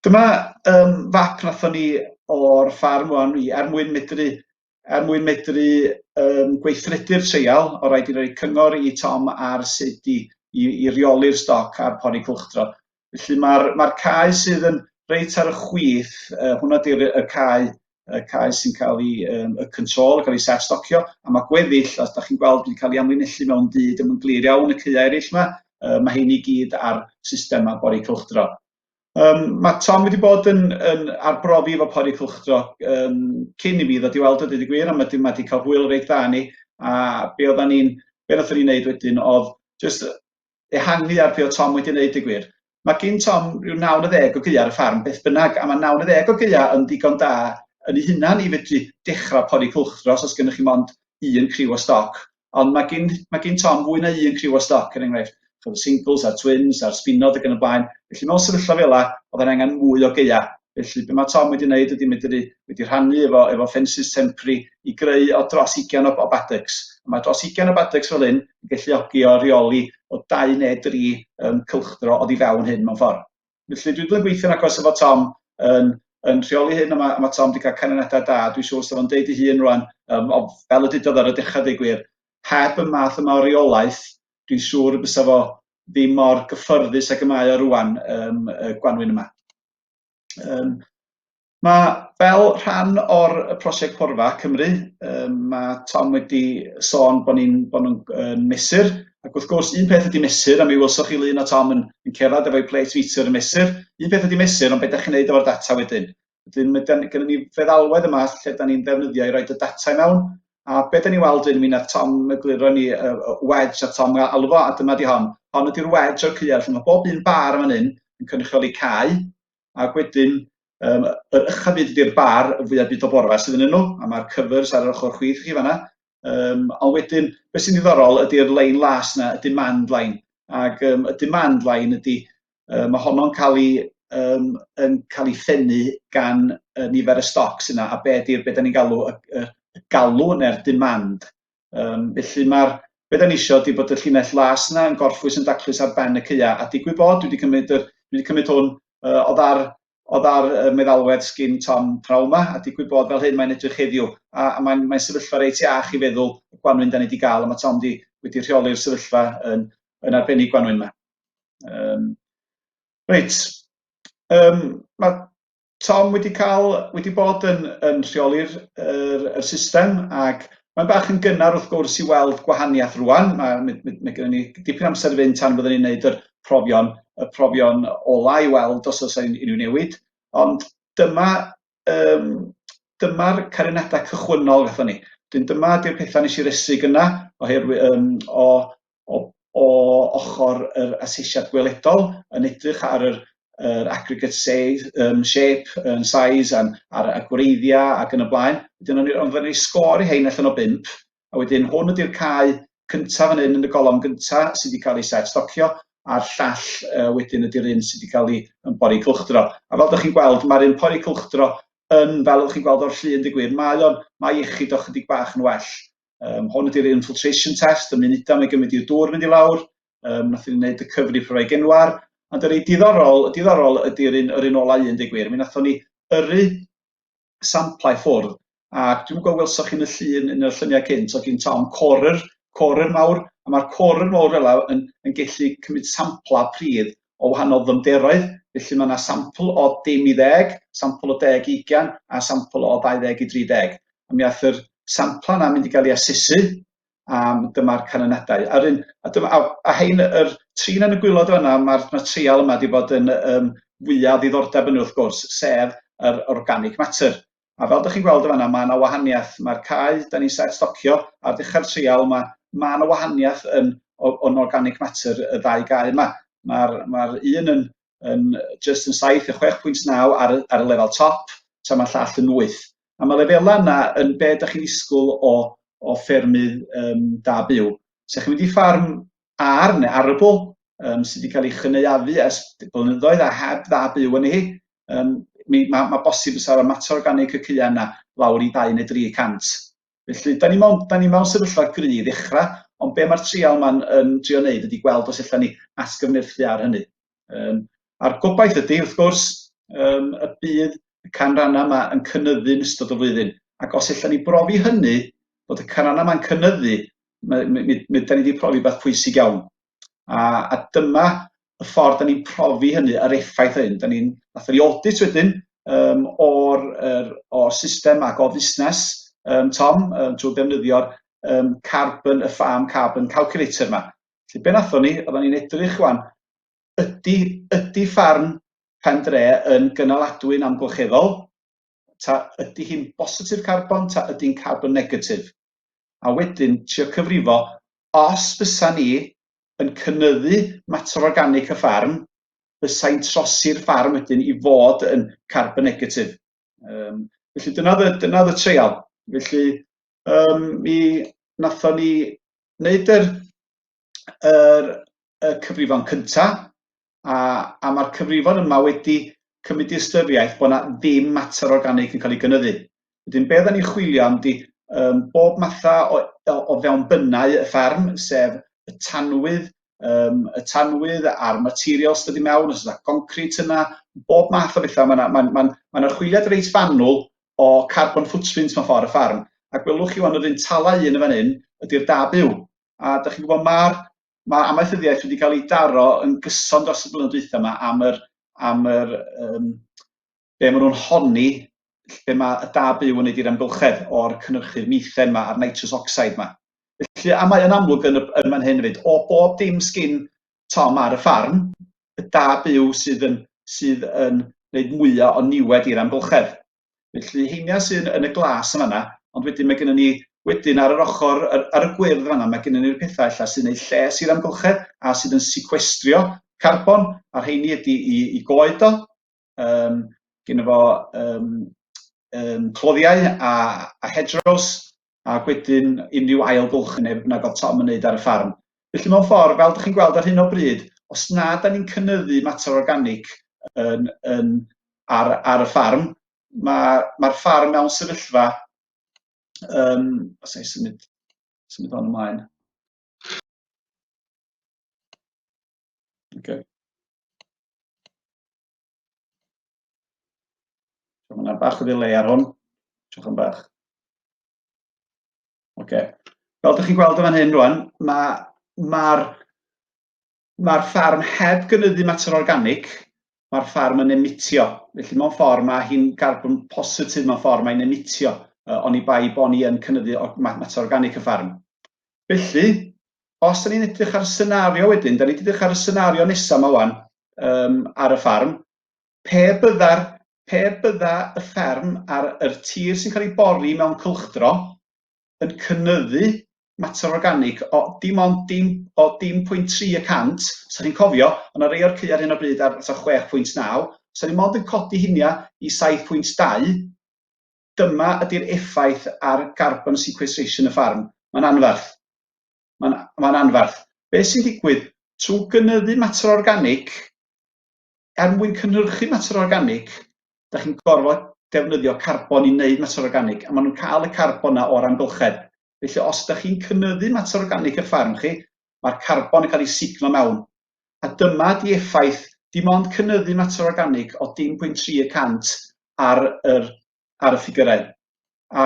Dyma fap nathon ni o'r ffarm wan i, er mwyn medru gweithredu'r treial, o rhaid i roi cyngor i Tom ar sut i reoli'r stoc a'r pori cylchdro. Felly mae'r cae sydd yn reit ar y chwith, hwnna di'r cae sy'n cael ei control, cael ei set stocio, a mae gweddill, os da chi'n gweld, wedi cael ei amlinellu mewn byd yn glir iawn y caeau eraill yma, mae hyn i gyd ar system a pori cylchdro. Mae Tom wedi bod yn arbrofi efo pori cylchdro cyn i mi ddod i weld o, dweud y gwir, a mae wedi cael hwyl reit dda ni, a be nathon ni'n neud wedyn oedd just ehangu ar be oedd Tom wedi wneud y gwir. Mae gen Tom rhyw 90 o gaeau ar y ffarm, beth bynnag, a mae 90 o gaeau yn digon da yn ei hunan i fedru dechrau pori cylchdro os gennych chi mond un criw o stoc. Ond mae gen Tom fwy na un criw o stoc, er enghraifft, singles a'r twins a'r spinod ac yn y blaen. Felly mewn sefyllfa fel yna, oedd yn angen mwy o gaeau. Felly be mae Tom wedi wneud ydy wedi rhannu efo ffensys temporary i greu o dros 20 o baddocks. Mae dros 20 o baddocks fel hyn yn galluogi o reoli o 2 neu 3 cylchdro oddi fewn hyn mewn ffordd. Felly dwi wedi gweithio'n agos efo Tom yn rheoli hyn, a mae Tom wedi cael canlyniadau da. Dwi'n siŵr sef o'n deud i hun rwan, fel y dydodd ar y dechrau digwydd, heb y math yma o reolaeth, dwi'n siŵr y bysa fo ddim mor gyffyrddus ac y mae o rwan y gwanwyn yma. Mae fel rhan o'r prosiect porfa Cymru, mae Tom wedi sôn bod nhw'n mesur, ac wrth gwrs un peth ydy mesur, a mi wylsoch chi lun o Tom yn cerdded efo'i plate meter yn mesur. Un peth ydy mesur, ond beth ydych chi'n gwneud efo'r data wedyn. Wedyn, gyda ni feddalwedd yma lle da ni'n defnyddio i roed y data i mewn, a beth da ni weld yn mi na Tom egluro ni wedge a Tom alw fo, a dyma di hon. Hon ydy'r wedge o'r caeau, lle mae bob un bar fan hyn yn cynrychioli cae, ac wedyn Yr uchafyd ydy'r bar y fwyaf byd o borfa sydd yn nhw, a mae'r covers ar yr ochr chwith chi fanna. Ond wedyn, beth sy'n ddiddorol ydy'r lein las yna, y demand line. Ac y demand line ydy, mae honno'n cael ei ffennu gan nifer y stocs yna, a be da ni'n galw y galw neu'r demand. Felly be da ni eisiau ydy bod y llinell las yna yn gorffwys yn daclus ar ben y ceia, a digwydd bod dwi wedi cymryd hwn oedd ar meddalwedd sgin Tom Trauma, a digwydd bod fel hyn mae'n edrych heddiw. A mae'n sefyllfa reit iach i feddwl y gwanwyn da ni wedi cael, a mae Tom wedi rheoli'r sefyllfa yn arbennig gwanwyn yma. Reit, mae Tom wedi bod yn rheoli'r system, ac mae'n bach yn gynnar wrth gwrs i weld gwahaniaeth rwan. Mae gen ni dipyn amser i fynd tan byddwn ni'n gwneud y profion ola i weld os oes unrhyw newid. Ond dyma'r carinadau cychwynnol gathon ni. Dyma di'r pethau nes i resig yna o ochr yr asesiad gweledol yn edrych ar yr aggregate shape, size, a'r gwreiddiau ac yn y blaen. Wedyn ond fydden ni sgor i hein allan o 5, a wedyn hwn ydy'r cae cyntaf yn y golofn gyntaf sydd wedi cael ei set stocio, a'r llall wedyn ydy'r un sydd wedi cael ei pori cylchdro. A fel ydych chi'n gweld, mae'r un pori cylchdro fel ydych chi'n gweld o'r llun digwydd, mae iechyd o chydig bach yn well. Hwn ydy'r infiltration test, y munudau mae gymryd i'r dŵr mynd i lawr, nath ni'n gwneud y cyfri pryfau genwar, ond yr diddorol ydy'r un olau un digwydd. Mi nathon ni yrru samplau ffwrdd, ac dwi'n gweld welsoch chi'n y llun yn y lluniau cynt, o gyn Tom corer mawr, a mae'r corer mawr fel yn gallu cymryd sampla pridd o wahanol ddyfnderoedd. Felly mae yna sampl o 10 i 10, sampl o 10 i 20, a sampl o 20 i 30. A mi ath yr sampla yna mynd i gael ei asesu, a dyma'r canonadau. A hein, yr trin yn y gwylod yna, mae'r trial yma wedi bod yn fwyaf ddiddordeb yn wrth gwrs, sef yr organic matter. A fel ydych chi'n gweld yma, mae yna wahaniaeth, mae'r cae da ni'n set stocio, ar dechrau'r trial mae yna wahaniaeth yn organic matter y ddau gae yma. Mae'r un yn just yn 7 a 6.9 ar y lefel top, tra mae'r llall yn 8. A mae lefelau yna yn be ydych chi'n disgwyl o ffermydd da byw. So chi'n mynd i ffarm ar neu arable sydd wedi cael ei chyneuafu ers blynyddoedd a heb dda byw yn ei. Mae bosib fysa'r mater organic y ceia yna lawr i 2 neu 300. Felly, da ni mewn sefyllfa gry i ddechrau, ond be mae'r trial yma'n trio wneud ydy gweld os allan ni asgyfnerthu ar hynny. A'r gobaith ydy, wrth gwrs, y bydd y canrannau yma yn cynyddu yn ystod y flwyddyn. Ac os allan ni brofi hynny, bod y canrannau yma'n cynyddu, da ni wedi profi beth pwysig iawn. A dyma y ffordd da ni'n profi hynny, yr effaith hyn. Nath ni audit wedyn o'r system ac o fusnes, Tom, trwy defnyddio'r farm carbon calculator yma. Felly be nathon ni, oedden ni'n edrych wan, ydy ffarm Pendre yn gynaladwy'n amgylcheddol, ta ydy hi'n positif carbon, ta ydy'n carbon negatif. A wedyn, trio cyfrifo, os fysa ni yn cynyddu mater organic y ffarm, fysa'n trosi'r ffarm wedyn i fod yn carbon negatif. Felly dyna y trial. Felly, mi nathon ni wneud y cyfrifon cyntaf, a mae'r cyfrifon yma wedi cymryd i ystyriaeth bod yna ddim mater organic yn cael ei gynyddu. Wedyn, be oedden ni'n chwilio am ydy bob matha o fewnbynnau y ffarm, sef y tanwydd a'r materials dydy mewn, os yna concrete yna, bob math o bethau. Mae'n archwiliad reit fanwl o carbon footprint mewn ffordd y ffarm. Ac welwch chi wan yr un tala un y fan hyn ydy'r da byw. A da chi'n gwybod mae amaethyddiaeth wedi cael ei daro yn gyson dros y blynyddoedd yma am be maen nhw'n honni be mae y da byw yn wneud i'r amgylchedd o'r cynhyrchu'r mithen yma a'r nitrous oxide yma. Felly, a mae yn amlwg yn fan hyn hefyd, o bob dim sgin Tom ar y ffarm, y da byw sydd yn gwneud mwyaf o niwed i'r amgylchedd. Felly, heina sydd yn y glas yma, ond wedyn mae gennym ni wedyn ar yr ochr, ar y gwyrdd fanna, mae gennym ni'r pethau allan sy'n gwneud lles i'r amgylchedd a sydd yn sequestrio carbon, a'r heini ydy i goed o. gyda fo cloddiau a hedgerows, a wedyn unrhyw ailgylch neb nag oedd Tom yn wneud ar y ffarm. Felly mewn ffordd, fel ydych chi'n gweld ar hyn o bryd, os na da ni'n cynyddu mater organic ar y ffarm, mae'r ffarm mewn sefyllfa, os ei symud o'n ymlaen. Okay. Mae yna bach o ddilei ar hwn. Diolch yn bach. Okay. Fel ydych chi'n gweld yn fan hyn rwan, mae'r ffarm heb gynyddu mater organic, mae'r ffarm yn emitio. Felly mewn ffordd mae hi'n carbon positif mewn ffordd mae'n emitio oni bai bod ni yn cynyddu mater organic y ffarm. Felly, os da ni'n edrych ar y senario wedyn, da ni'n edrych ar y senario nesaf yma wan ar y ffarm, pe bydda y fferm ar yr tir sy'n cael ei bori mewn cylchdro yn cynyddu mater organic o dim 0.3 y cant, os chi'n cofio, ond ar rei o'r cy ar hyn o bryd ar 6.9, os ni'n mond yn codi hynny i 7.2, dyma ydy'r effaith ar carbon sequestration y ffarm. Mae'n anferth. Mae'n anferth. Be sy'n digwydd? Trwy gynyddu mater organic, mwyn cynhyrchu mater organic, da chi'n gorfod defnyddio carbon i wneud mater organic, a maen nhw'n cael y carbon yna o'r amgylchedd. Felly, os da chi'n cynyddu mater organic y ffarm chi, mae'r carbon yn cael ei signo mewn. A dyma di effaith, dim ond cynyddu mater organic o 0.3 y cant ar y ffigurau. A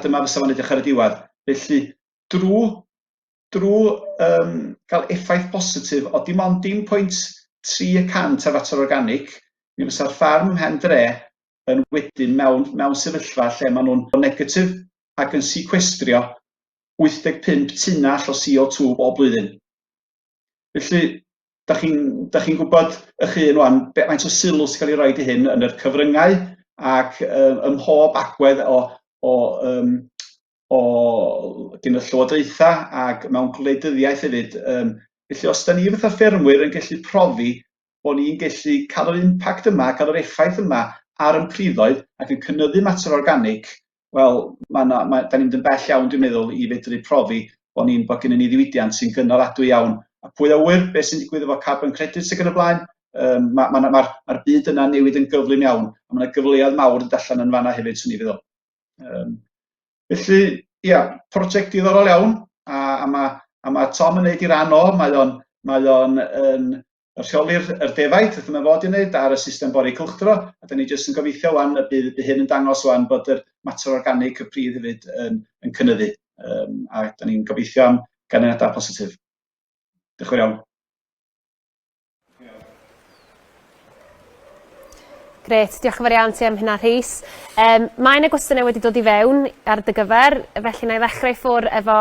dyma fysa fo'n edrych ar y diwedd. Felly, drwy cael effaith positif o dim ond 0.3 y cant ar mater organic, mi fysa'r ffarm Pendre yn wedyn mewn sefyllfa lle maen nhw'n negatif ac yn sequestrio 85 tunnall o CO2 bob blwyddyn. Felly, da chi'n gwybod eich hun wan, faint o sylw sy'n cael ei roi i hyn yn yr cyfryngau ac ym mhob agwedd gen y llywodraethau ac mewn gwleidyddiaeth hefyd. Felly, os da ni fatha ffermwyr yn gallu profi bod ni'n gallu cael yr impact yma, cael yr effaith yma ar yn priddoedd ac yn cynyddu mater organic, wel, da ni'n mynd yn bell iawn, dwi'n meddwl, i fedru profi bod gennym ni ddiwydiant sy'n gynaladwy iawn. A pwy a wyr, beth sy'n digwydd efo carbon credits ac yn y blaen, mae'r byd yna newid yn gyflym iawn, a mae yna gyfleoedd mawr yn allan yn fanna hefyd, swn i feddwl. Felly, ia, prosiect diddorol iawn, a mae Tom yn neud i ran o, mae o'n rheoli'r defaid, wrth yma fod i wneud ar y system bori cylchdro, a da ni jyst yn gobeithio wan, bydd hyn yn dangos wan bod yr mater organic y pridd hefyd yn cynyddu. A da ni'n gobeithio am ganlyniadau positif. Diolch yn fawr iawn. Gret, diolch yn fawr iawn ti am hynna, Rhys. Mae yna gwestiynau wedi dod i fewn ar dy gyfer, felly na i ddechrau ffwrdd efo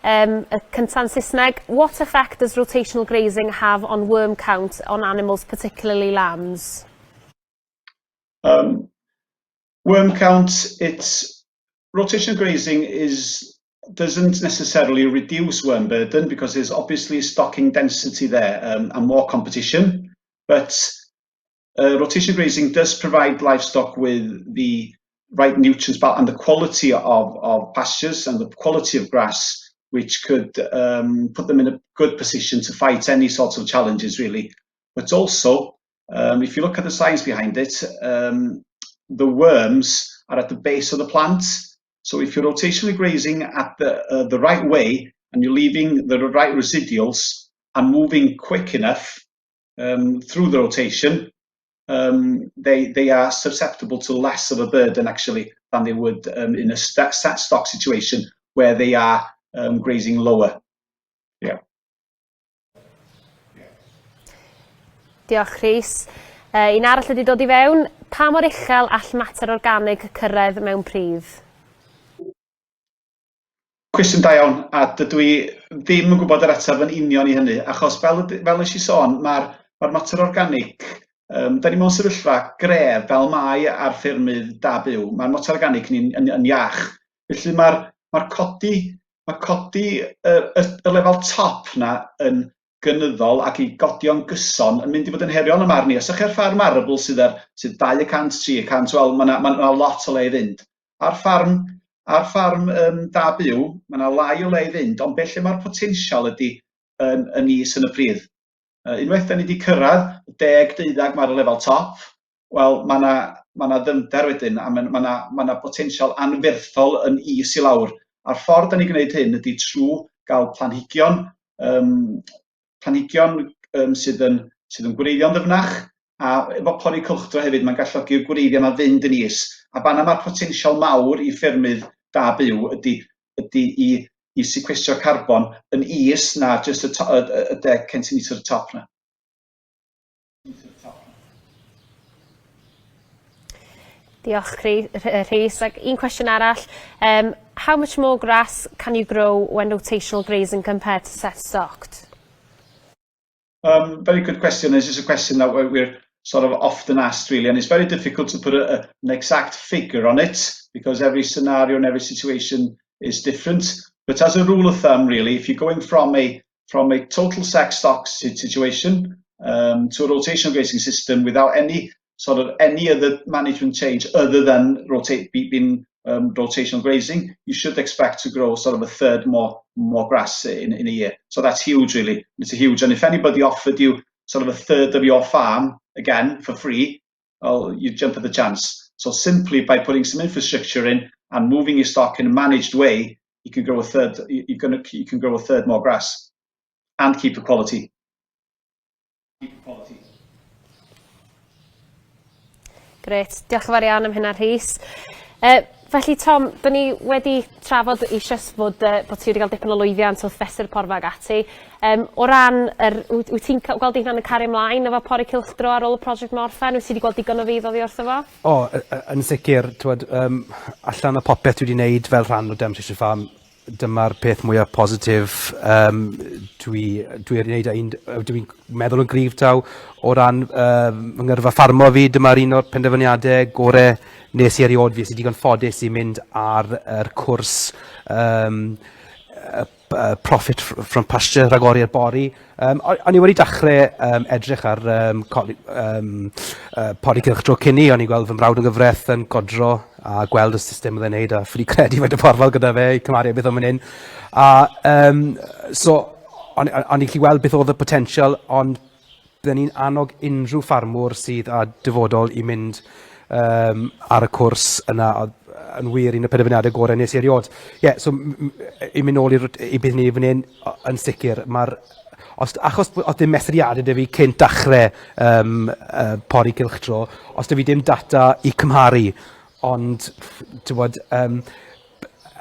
y cynta'n Saesneg. What effect does rotational grazing have on worm count on animals, particularly lambs? Worm count, rotational grazing doesn't necessarily reduce worm burden because there's obviously stocking density there and more competition, but rotational grazing does provide livestock with the right nutrients and the quality of pastures and the quality of grass, which could put them in a good position to fight any sorts of challenges, really. But also, if you look at the science behind it, the worms are at the base of the plant. So if you're rotationally grazing at the right way and you're leaving the right residuals and moving quick enough through the rotation, they are susceptible to less of a burden actually than they would in a stock situation where they are grazing lower. Yeah. Diolch, Rhys. Un arall wedi dod i fewn, pa mor uchel all mater organic cyrraedd mewn pridd? Cwestiwn da iawn, a dydw i ddim yn gwybod yr ateb yn union i hynny, achos fel nes i sôn, mae'r mater organic, da ni mewn sefyllfa gref fel mae ar ffermydd da byw, mae'r mater organic yn iach. Felly mae'r codi y lefel top na yn gynyddol ac i godion gyson yn mynd i fod yn heriol am arni. Os ych chi'r ffarm arable sydd 200, 300, wel, mae lot o le i fynd. Ar ffarm da byw, mae yna lai o le i fynd, ond beth lle mae'r potensial ydy yn is yn y pridd. Unwaith da ni wedi cyrraedd 10-12 mae'r lefel top, wel, mae yna ddyfnder wedyn, a mae yna potensial anferthol yn is i lawr. A'r ffordd da ni gwneud hyn ydy trwy gael planhigion sydd yn gwreiddio'n ddyfnach, a efo pori cylchdro hefyd, mae'n galluogi'r gwreiddiau yma fynd yn is. A fan'na mae'r potensial mawr i ffermydd da byw ydy i sequestro carbon yn is na just y 10 centimetr top na. Diolch, Rhys. Ac un cwestiwn arall. How much more grass can you grow when rotational grazing compared to set stocked? Very good question. This is a question that we're sort of often asked, really, and it's very difficult to put an exact figure on it because every scenario and every situation is different. But as a rule of thumb, really, if you're going from a total set stock situation to a rotational grazing system without any other management change other than rotational grazing, you should expect to grow sort of a third more grass in a year. So that's huge, really. It's a huge. And if anybody offered you sort of a third of your farm again for free, well, you'd jump at the chance. So simply by putting some infrastructure in and moving your stock in a managed way, you can grow a third. You can grow a third more grass and keep the quality. Gret, diolch yn fawr iawn am hynna, Rhys. Felly, Tom, da ni wedi trafod eisoes bod ti wedi cael dipyn o lwyddiant wrth fesur porfa ag ati. O ran, wyt ti'n gweld eich yn cario ymlaen efo pori cylchdro ar ôl y prosiect Morffen? Wyt ti wedi gweld digon o fydd oddi wrtho fo? Yn sicr, allan o popeth dwi wedi wneud fel rhan o Demonstration Farm, dyma'r peth mwyaf positif dwi'n meddwl yn gryf taw o ran fy ngyrfa ffarmo fi. Dyma'r un o'r penderfyniadau gorau nes i eriod fi sydd digon ffodus i mynd ar yr cwrs Profit from Pasture rhagori ar bori. O'n i wedi dechrau edrych ar pori cylchdro cynni, o'n i gweld fy mrawd yn gyfraith yn godro a gweld y system oedd e'n neud a ffili credu faint o porfol gyda fe i cymaru beth o'n mynd hyn. So, o'n i'n gallu weld beth oedd y potensial, ond byddwn ni'n annog unrhyw ffarmwr sydd â dyfodol i mynd ar y cwrs yna yn wir un o penderfyniadau gorau nes i eriod. So i mynd nôl i beth ni fan hyn, yn sicr, achos oedd dim methoddiadau da fi cynt dechrau pori cylchdro, os da fi dim data i cymharu, ond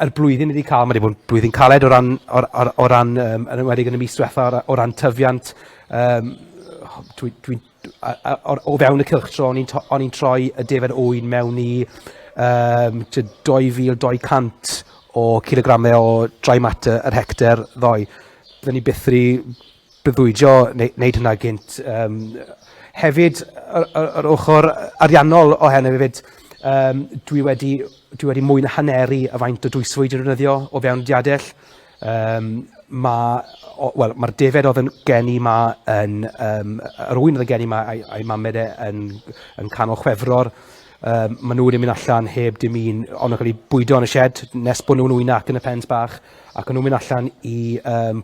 yr blwyddyn wedi cael, mae wedi bod yn blwyddyn caled o ran yn wedi yn y mis diwethaf o ran tyfiant, o fewn y cylchdro, o'n i'n troi y defed ŵyn mewn i 2,200 o kilogramau o dry matter yr hectar ddoe. Byddwn ni bythri byddwydio wneud hynna gynt. Hefyd, yr ochr ariannol o hynny hefyd, dwi wedi mwy na haneri y faint o dwysfwyd yn rhywddio o fewn diadell. Mae'r defed oedd yn geni ma yr ŵyn oedd yn geni ma a'i mamed yn canol Chwefror. Maen nhw wedi mynd allan heb dim un, ond yn cael ei bwydo yn y shed nes bod nhw'n wynac yn y pens bach, ac o'n nhw'n mynd allan i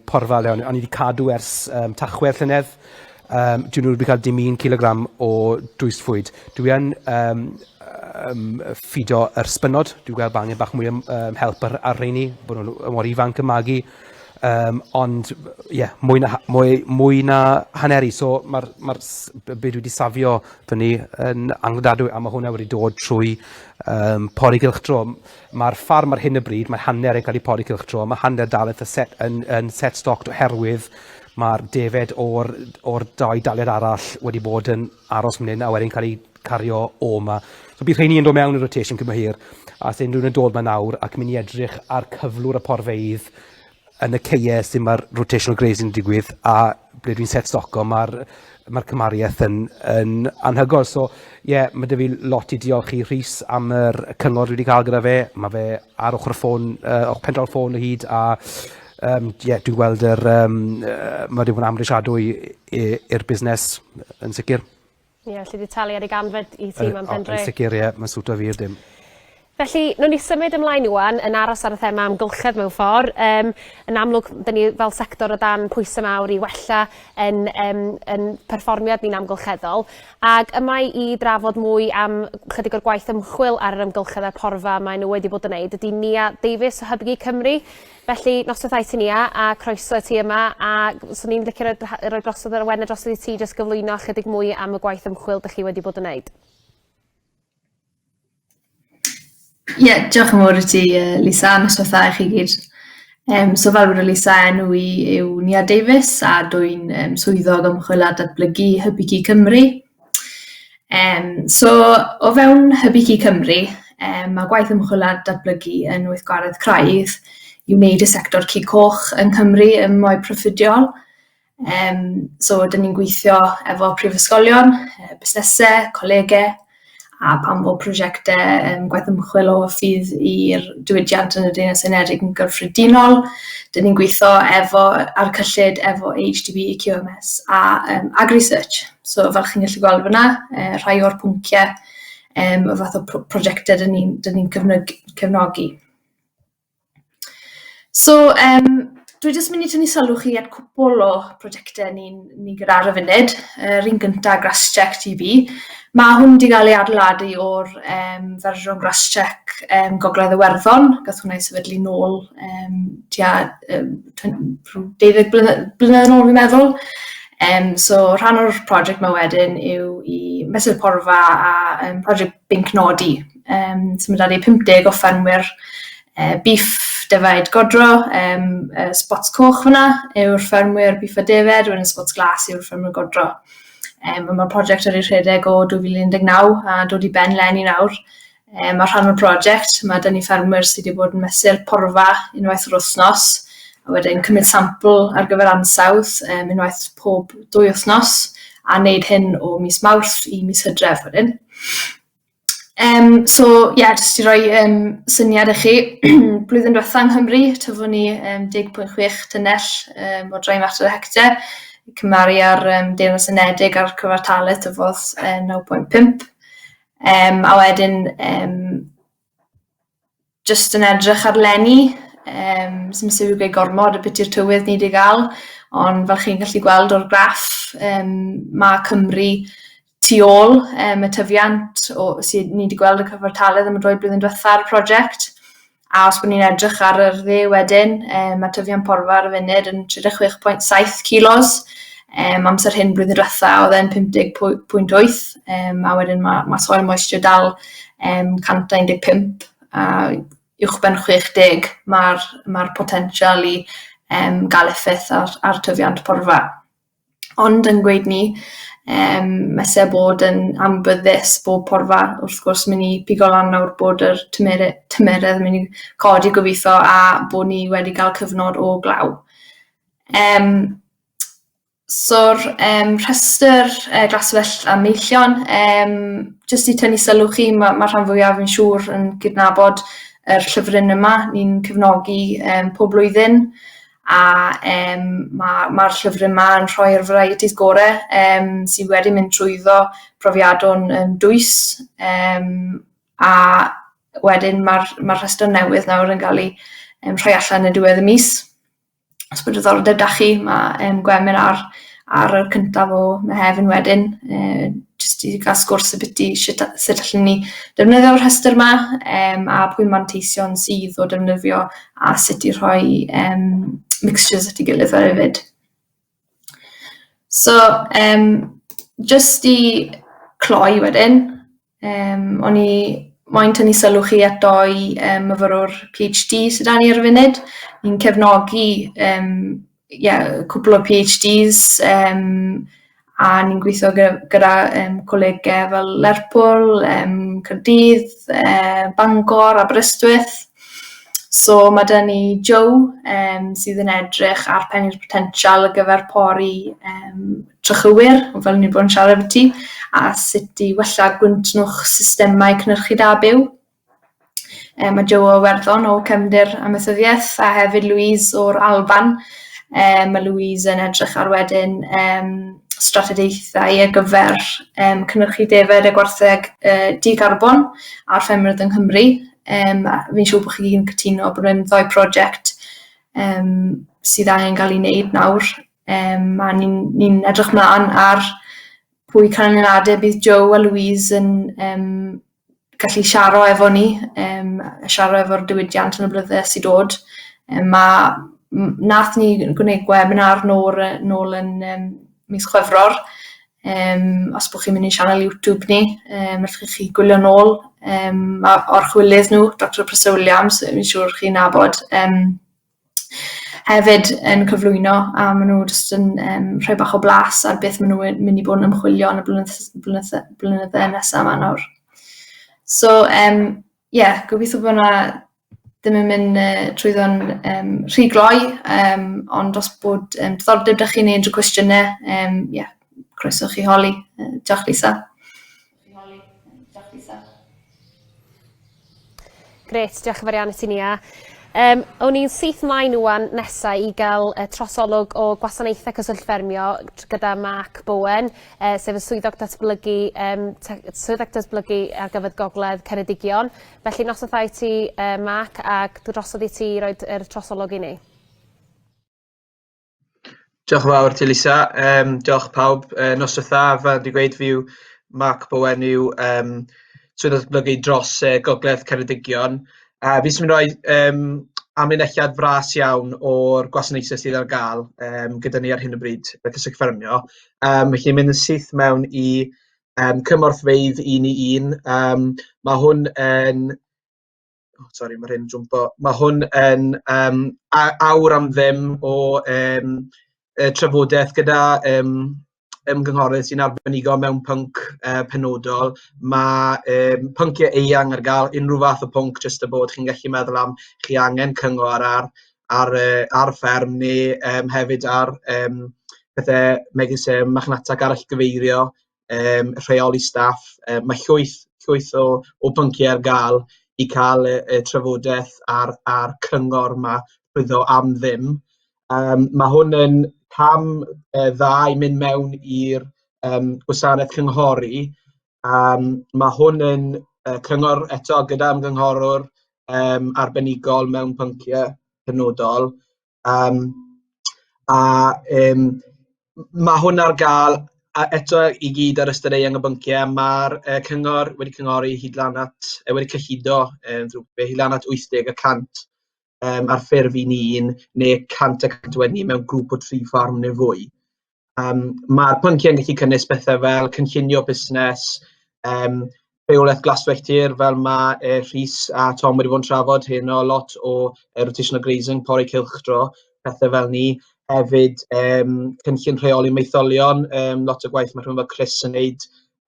porfa le, o'n i wedi cadw ers Tachwedd llynedd. Dwi nhw wedi cael dim un kilogram o dwysfwyd. Dwi yn ffido yr spynod, dwi'n gweld angen bach mwy help ar rheini, bod nhw'n mor ifanc yn magu. Ond mwy na haneri, so mae'r beth dwi wedi safio fyny yn angladadwy, a mae hwnna wedi dod trwy pori cylchdro. Mae'r ffarm ar hyn y bryd, mae hanner yn cael ei pori cylchdro, mae hanner dal yn set stocked oherwydd mae'r defed o'r dau daliad arall wedi bod yn aros mynd a wedyn cael ei cario o yma. So bydd rheini yn dod mewn i'r rotation cymryd hir, a sy'n rhywun yn dod ma nawr ac mynd i edrych ar cyflwr y porfeidd yn y ceie sy'n mae'r rotational grazing yn digwydd a ble dwi'n set stocko, mae'r cymariaeth yn anhygoel. So, mae dy fi lot i diolch i Rhys am yr cyngor dwi wedi cael gyda fe. Mae fe ar ochr ffôn, pendra'r ffôn o hyd, a dwi'n gweld mae wedi bod yn amrysiadwy i'r busnes yn sicr. Ie, felly wedi talu ar ei ganfed i tîm am Pendre. Yn sicr, mae'n swto fi'r dim. Felly, nhw'n ni symud ymlaen iwan yn aros ar y thema amgylchedd mewn ffordd. Yn amlwg, dyn ni fel sector o dan pwysau mawr i wella yn perfformiad ni'n amgylcheddol. Ac yma i drafod mwy am chydig o'r gwaith ymchwil ar yr amgylcheddau porfa mae nhw wedi bod yn gwneud. Ydy Nia Davies o Hybu Cymru. Felly, noswaith ti Nia, a croeso ti yma. A so ni'n licio roi drosodd ar y wena drosodd i ti jyst gyflwyno chydig mwy am y gwaith ymchwil dych chi wedi bod yn gwneud. Diolch yn fawr i ti, Lisa, noswaith i chi gyd. So fel wedi Lisa enw i yw Nia Davies a dwi'n swyddog ymchwil a datblygu Hybu Cymru. So o fewn Hybu Cymru, mae gwaith ymchwil a datblygu yn weithgaredd craidd i wneud y sector cig coch yn Cymru yn mwy proffidiol. So dyn ni'n gweithio efo prifysgolion, busnesau, colegau, a pan bod prosiectau gwaith ymchwil o ffydd i'r diwydiant yn y Deyrnas Unedig yn gyffredinol. Dyn ni'n gweithio ar cyllid efo HDB, QMS a Ag-Research. So fel chi'n gallu gweld fyna, rhai o'r pwnciau y fath o prosiectau dyn ni'n cefnogi. So, dwi jyst mynd i tynnu sylw chi at cwbl o prosiectau ni gyda ar y funud. Yr un gyntaf, GrassCheck TV. Mae hwn wedi cael ei adeiladu o'r fersiwn GrassCheck Gogledd Iwerddon. Gath hwnna ei sefydlu nôl tua 20 blynedd nôl fi'n meddwl. So rhan o'r prosiect mae wedyn yw i mesur porfa a prosiect Binc Nodi. So mae 50 o ffermwyr beef defaid godro, spots coch fyna yw'r ffermwyr beef a defed, wedyn spots glas yw'r ffermwyr godro. Mae'r prosiect ar ei rhedeg o 2019 a dod i ben lenni nawr. Mae rhan o'r prosiect, mae dyn ni ffermwyr sydd wedi bod yn mesur porfa unwaith yr wythnos, a wedyn cymryd sampl ar gyfer ansawdd unwaith pob 2 wythnos, a wneud hyn o mis Mawrth i mis Hydref wedyn. Jyst i roi syniad i chi, blwyddyn diwetha yng Nghymru, tyfwn ni 10.6 tynnell o 3 metr y hectar, cymaru ar Deyrnas Unedig ar cyfartaledd tyfodd 9.5. A wedyn, jyst yn edrych ar lenni, sy'n sy'n gweud gormod y biti'r tywydd ni wedi gael, ond fel chi'n gallu gweld o'r graff, mae Cymru tu ôl y tyfiant sydd ni wedi gweld y cyfartaledd am y 2 blwyddyn diwetha'r prosiect. A os bod ni'n edrych ar yr dde wedyn, mae tyfiant porfa ar y funud yn 36.7 kilos. Amser hyn blwyddyn diwetha oedd e'n 50.8. A wedyn mae soil moisture dal 115. A uwchben 60 mae'r potensial i gael effaith ar tyfiant porfa. Ond yn gweud ni, mesau bod yn ambyddus bob porfa, wrth gwrs mynd i pigo lan nawr bod yr tymeredd mynd i codi gobeithio a bod ni wedi cael cyfnod o glaw. So'r rhestr glaswell a meillion, jyst i tynnu sylw chi, mae rhan fwyaf yn siŵr yn gydnabod yr llyfryn yma. Ni'n cefnogi pob blwyddyn, a mae'r llyfr yma yn rhoi'r varieties gorau sydd wedi mynd trwyddo profiadon dwys, a wedyn mae'r rhestr newydd nawr yn cael ei rhoi allan y diwedd y mis. Os bod diddordeb da chi, mae gwemin ar y cyntaf o Mehefin wedyn, jyst i gael sgwrs y biti sut allan ni defnyddio'r rhestr yma, a pwy manteision sydd o defnyddio a sut i rhoi mixtures at ei gilydd ar hefyd. So, jyst i cloi wedyn, o'n i moyn tynnu sylw chi at 2 myfyrwr PhD sydd da ni ar y funud. Ni'n cefnogi cwbl o PhDs a ni'n gweithio gyda colegau fel Lerpwl, Caerdydd, Bangor, Aberystwyth. So mae da ni Joe sydd yn edrych ar pennu'r potensial ar gyfer pori trychywir, fel ni'n bod yn siarad efo ti, a sut i wella gwyntnwch systemau cynhyrchu da byw. Mae Joe Werddon o Cefndir Amaethyddiaeth a hefyd Louise o'r Alban. Mae Louise yn edrych ar wedyn strategaethau ar gyfer cynhyrchu defed y gwartheg di-garbon a'r ffemrydd yng Nghymru. Fi'n siŵr bod chi'n cytuno bod yn ddoi prosiect sydd angen cael ei wneud nawr. A ni'n edrych mlaen ar pwy canlyniadau bydd Joe a Louise yn gallu siaro efo ni, siaro efo'r diwydiant yn y blynydde sydd dod. Nath ni gwneud webinar nôl yn mis Chwefror. Os bod chi'n mynd i sianel YouTube ni, allwch chi gwylio nôl. O'r chwilydd nhw, Dr Prysy Williams, fi'n siŵr chi'n nabod, hefyd yn cyflwyno, a maen nhw jyst yn rhoi bach o blas ar beth maen nhw'n mynd i bod yn ymchwilio yn y blynydde nesaf yma nawr. So, gobeithio bod yna ddim yn mynd trwyddo'n rhy gloi, ond os bod diddordeb da chi'n neud unrhyw cwestiynau, croeso chi holi. Diolch, Lisa. Gret, diolch yn fawr iawn i ti, Nia. O'n i'n syth mlaen wan nesaf i gael trosolwg o gwasanaethau cysylltfermio gyda Mark Bowen, sef y swyddog datblygu ar gyfer Gogledd Ceredigion. Felly nos o ddau ti, Mark, ac drosodd i ti roed yr trosolwg i ni. Diolch yn fawr ti, Lisa. Diolch pawb. Nos o dda, fel di gweud fi yw Mark Bowen yw swyddog datblygu dros Gogledd Ceredigion. Fi sy'n mynd rhoi amlinelliad fras iawn o'r gwasanaethau sydd ar gael gyda ni ar hyn o bryd, y cysylltfermio. Felly mynd yn syth mewn i cymorthfeydd 1 i 1. Mae hwn yn... Sori, mae'r hyn yn jwmpo. Mae hwn yn awr am ddim o trafodaeth gyda ymgynghorydd sy'n arbenigo mewn pwnc penodol. Mae pynciau eang ar gael, unrhyw fath o pwnc, jyst y bod chi'n gallu meddwl am chi angen cyngor ar fferm neu hefyd ar pethau megis machnata arall gyfeirio, rheoli staff. Mae llwyth o pynciau ar gael i cael y trafodaeth a'r cyngor yma rwyddo am ddim. Mae hwn yn cam dda i mynd mewn i'r gwasanaeth cynghori. Mae hwn yn cyngor eto gyda ymgynghorwr arbenigol mewn pynciau penodol. Mae hwn ar gael eto i gyd ar ystod eang y bynciau. Mae'r cyngor wedi cyngori wedi cyhudo hyd lan at 80% ar ffurf 1 i 1 neu 100% wedi mewn grŵp o 3 ffarm neu fwy. Mae'r pynciau yn gallu cynnwys pethau fel cynllunio busnes, rheolaeth glaswelltir fel mae Rhys a Tom wedi bod yn trafod hyn o lot o rotational grazing, pori cylchdro, pethau fel ni. Hefyd cynllun rheoli meitholion, lot o gwaith mae rhywun fel Chris yn neud,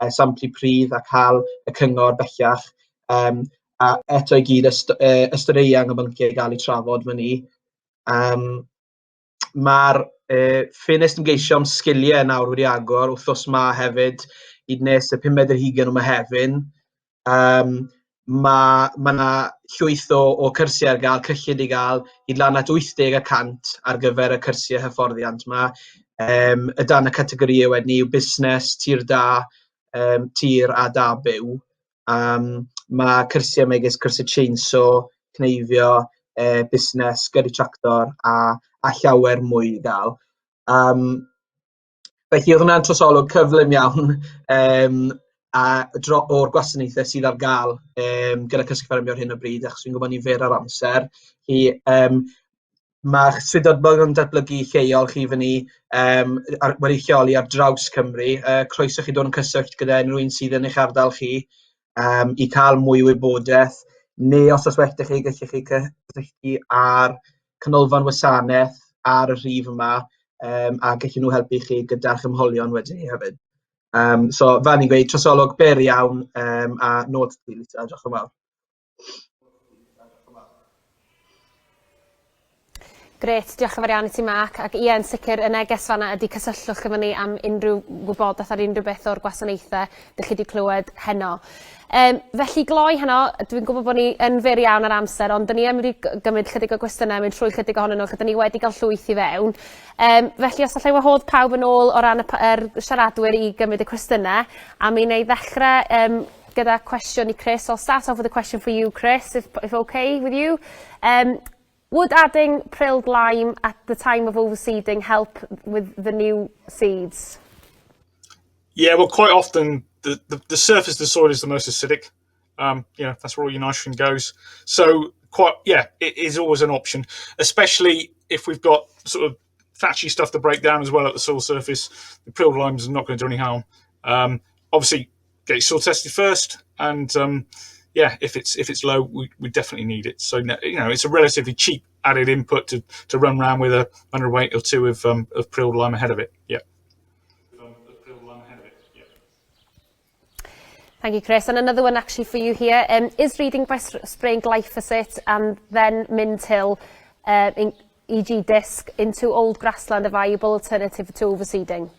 samplu pridd a cael y cyngor bellach. A eto i gyd ystod eang y bynciau i gael ei trafod fy ni. Mae'r ffenest ymgeisio am sgiliau nawr wedi agor, wrthos yma hefyd, hyd nes y 15 o Mehefin. Mae yna llwyth o cyrsiau ar gael, cyllid i gael, hyd lan at 80% ar gyfer y cyrsiau hyfforddiant yma. Y dan y categoriau wedyn yw busnes, tir da, tir a da byw. Mae cyrsiau megis cyrsiau chainsaw, cneifio, busnes, gyrru tractor a llawer mwy i gael. Felly oedd hwnna'n trosolwg cyflym iawn o'r gwasanaethau sydd ar gael gyda cysylltfermio ar hyn o bryd, achos fi'n gwybod ni'n fyr ar amser. Mae swyddog datblygu lleol chi fyny wedi lleoli ar draws Cymru. Croeso chi dod yn cysyllt gyda unrhyw un sydd yn eich ardal chi i cael mwy o wybodaeth, neu os ydych chi gallwch chi cysylltu ar canolfan wasanaeth ar y rhif yma a gallwn nhw helpu chi gyda'r ymholion wedyn hefyd. So, fel ni'n gweud, trosolwg byr iawn a nod ti, Lisa, diolch yn fawr. Gret, diolch yn fawr iawn i ti Mark, ac yn sicr y neges fanna ydy cysylltwch efo ni am unrhyw wybodaeth ar unrhyw beth o'r gwasanaethau ydych chi wedi clywed heno. Felly gloi heno, dwi'n gwybod bod ni yn fyr iawn ar amser, ond dyn ni yn mynd i gymryd chydig o gwestiynau, mynd trwy chydig ohonyn nhw, dyn ni wedi cael llwyth i fewn. Felly os allai wahodd pawb yn ôl o ran y siaradwyr i gymryd y cwestiynau, a mi wneud ddechrau gyda cwestiwn i Chris. I'll start off with a question for you, Chris, if okay with you. Would adding prilled lime at the time of overseeding help with the new seeds? Yeah, well, quite often the surface of the soil is the most acidic. That's where all your nitrogen goes. So it is always an option, especially if we've got sort of thatchy stuff to break down as well at the soil surface. The prilled lime is not going to do any harm. Obviously, get your soil tested first, and if it's low, we definitely need it. So it's a relatively cheap added input to run around with a hundredweight or two of prilled lime ahead of it. Yeah. Thank you, Chris. And another one actually for you here. Is reading by spraying glyphosate and then Mintil, e.g. disc, into old grassland a viable alternative to overseeding?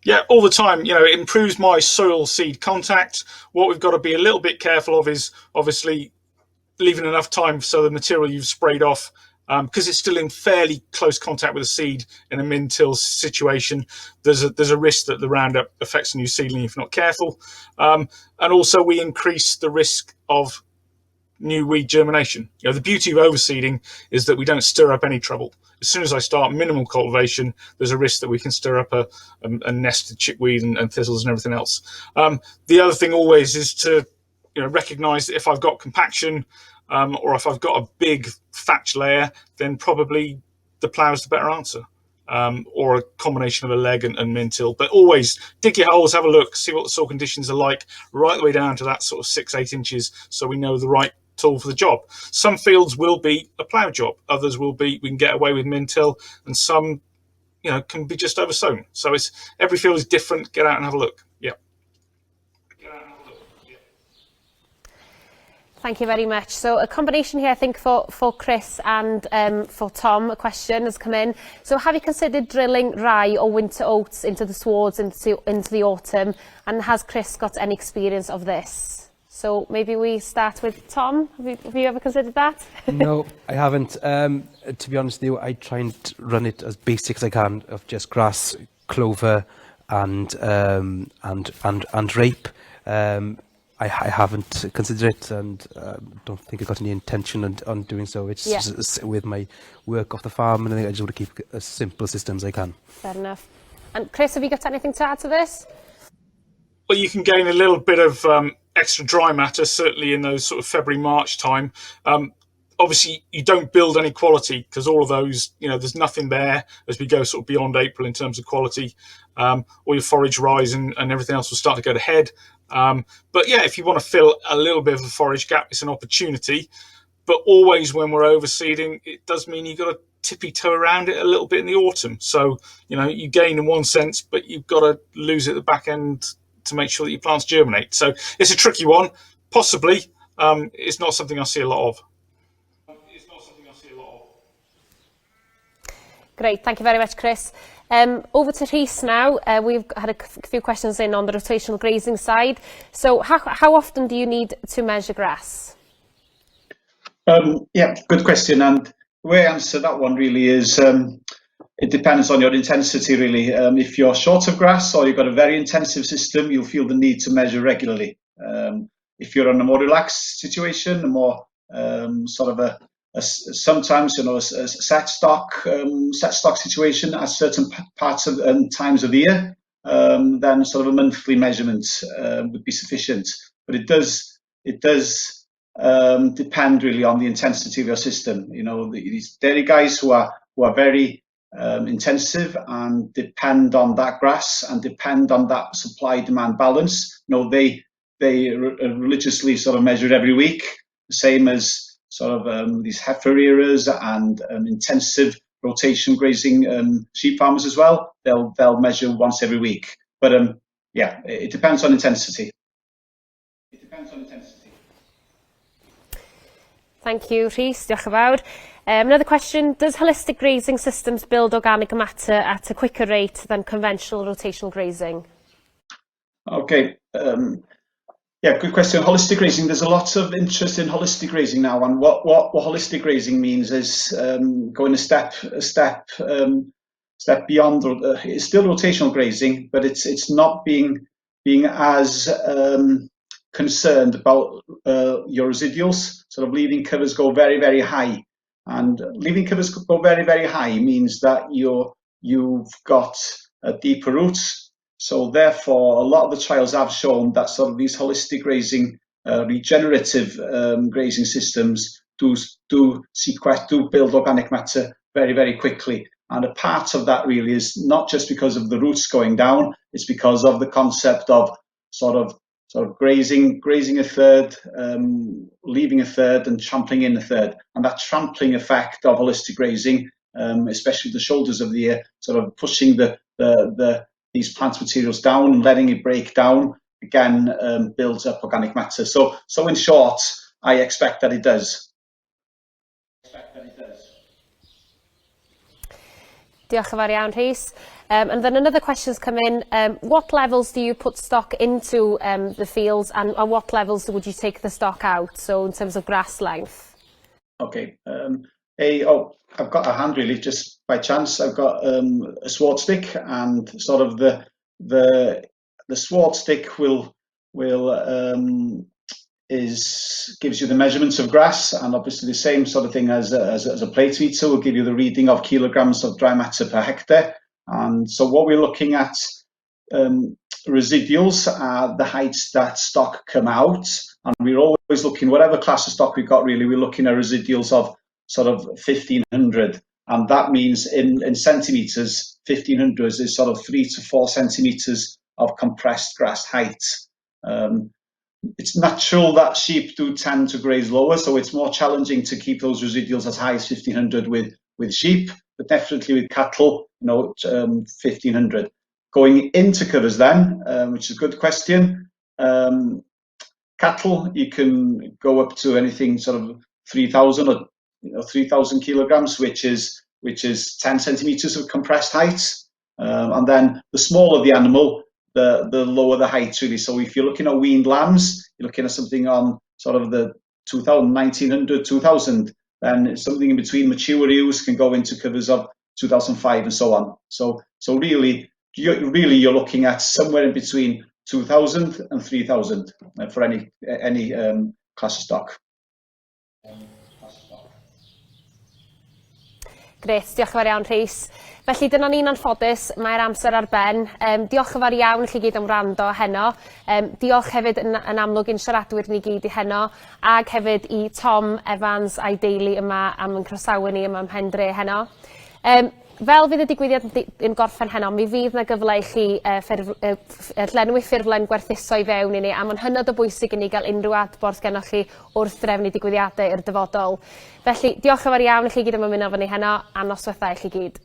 Yeah, all the time. It improves my soil seed contact. What we've got to be a little bit careful of is obviously leaving enough time so the material you've sprayed off, because it's still in fairly close contact with the seed in a min-till situation, there's a risk that the Roundup affects the new seedling if not careful. And also we increase the risk of new weed germination. The beauty of overseeding is that we don't stir up any trouble. As soon as I start minimal cultivation, there's a risk that we can stir up a nest of chickweed and thistles and everything else. The other thing always is to recognise that if I've got compaction or if I've got a big thatch layer, then probably the plough is the better answer, or a combination of a leg and min-till. But always dig your holes, have a look, see what the soil conditions are like, right the way down to that sort of 6-8 inches, so we know the right tool for the job. Some fields will be a plough job, others will be we can get away with min-till, and some can be just oversown. So it's every field is different. Get out and have a look. Thank you very much. So a combination here, I think, for Chris and for Tom, a question has come in. So have you considered drilling rye or winter oats into the swards into the autumn? And has Chris got any experience of this? So maybe we start with Tom. Have you ever considered that? No, I haven't. To be honest with you, I try and run it as basic as I can of just grass, clover, and rape. I haven't considered it, and don't think I've got any intention on doing so. It's just with my work off the farm, and I think I just want to keep as simple a system as I can. Fair enough. And Chris, have you got anything to add to this? Well, you can gain a little bit of extra dry matter, certainly in those sort of February, March time. Obviously, you don't build any quality because all of those, there's nothing there as we go sort of beyond April in terms of quality. All your forage rise and everything else will start to go to head. But yeah, if you want to fill a little bit of a forage gap, it's an opportunity. But always when we're overseeding, it does mean you've got to tippy-toe around it a little bit in the autumn. So, you gain in one sense, but you've got to lose at the back end to make sure that your plants germinate. So it's a tricky one. Possibly, it's not something I see a lot of. Great, thank you very much, Chris. Over to Rhys now. We've had a few questions in on the rotational grazing side. So how often do you need to measure grass? Good question. And the way I answer that one really is it depends on your intensity really. If you're short of grass or you've got a very intensive system, you'll feel the need to measure regularly. If you're in a more relaxed situation, a more sort of a sometimes a set stock situation at certain parts of times of the year, then sort of a monthly measurement would be sufficient. But it does depend really on the intensity of your system. These dairy guys who are very intensive and depend on that grass and depend on that supply-demand balance. They religiously sort of measure it every week, the same as sort of these heifer eras and intensive rotation grazing sheep farmers as well. They'll measure once every week. But it depends on intensity. Thank you, Rhys. Diolch yn fawr. Another question, does holistic grazing systems build organic matter at a quicker rate than conventional rotational grazing? Okay. Yeah, good question. Holistic grazing, there's a lot of interest in holistic grazing now, and what holistic grazing means is going a step beyond. It's still rotational grazing, but it's not being as concerned about your residuals, sort of leaving covers go very, very high. And leaving covers go very, very high means that you've got deeper roots. So therefore, a lot of the trials have shown that sort of these holistic grazing, regenerative grazing systems do build organic matter very, very quickly. And a part of that really is not just because of the roots going down, it's because of the concept of sort of grazing a third, leaving a third, and trampling in a third. And that trampling effect of holistic grazing, especially the shoulders of the ear, sort of pushing these plant materials down and letting it break down, again, builds up organic matter. So in short, I expect that it does. Diolch yn fawr iawn, Rhys. And then another question's come in. What levels do you put stock into the fields, and at what levels would you take the stock out? So in terms of grass length. Okay. I've got a hand really, just by chance. I've got a sword stick, and sort of the sword stick gives you the measurements of grass, and obviously the same sort of thing as a plate meter will give you the reading of kilograms of dry matter per hectare. And so what we're looking at, residuals are the heights that stock come out, and we're always looking, whatever class of stock we've got really, we're looking at residuals of sort of 1500, and that means in centimetres, 1500 is sort of 3 to 4 centimetres of compressed grass height. It's natural that sheep do tend to graze lower, so it's more challenging to keep those residuals as high as 1500 with sheep, but definitely with cattle, 1500. Going into covers then, which is a good question. Cattle, you can go up to anything sort of 3,000 or 3,000 kilograms, which is 10 centimeters of compressed height. And then the smaller the animal, the lower the height really. So if you're looking at weaned lambs, you're looking at something on sort of the 1900, 2000. Then something in between mature ewes can go into covers of 2005 and so on. So really you're looking at somewhere in between 2,000 and 3,000 for any class of stock. Gret, diolch yn fawr iawn, Rhys. Felly dyna ni'n anffodus, mae'r amser ar ben. Diolch yn fawr iawn i chi gyd am wrando heno. Diolch hefyd yn amlwg i'n siaradwyr ni gyd i heno, ag hefyd i Tom Evans a'i deulu yma am yn croesawu ni yma ym Pendre heno. Fel fydd y digwyddiad yn gorffen heno, mi fydd yna gyfle i chi llenwi ffurflen gwerthuso i fewn i ni, a mae'n hynod o bwysig i ni gael unrhyw adborth gennych chi wrth drefnu digwyddiadau i'r dyfodol. Felly, diolch yn fawr iawn i chi gyd am ymuno efo ni heno, a noswaith dda i chi gyd.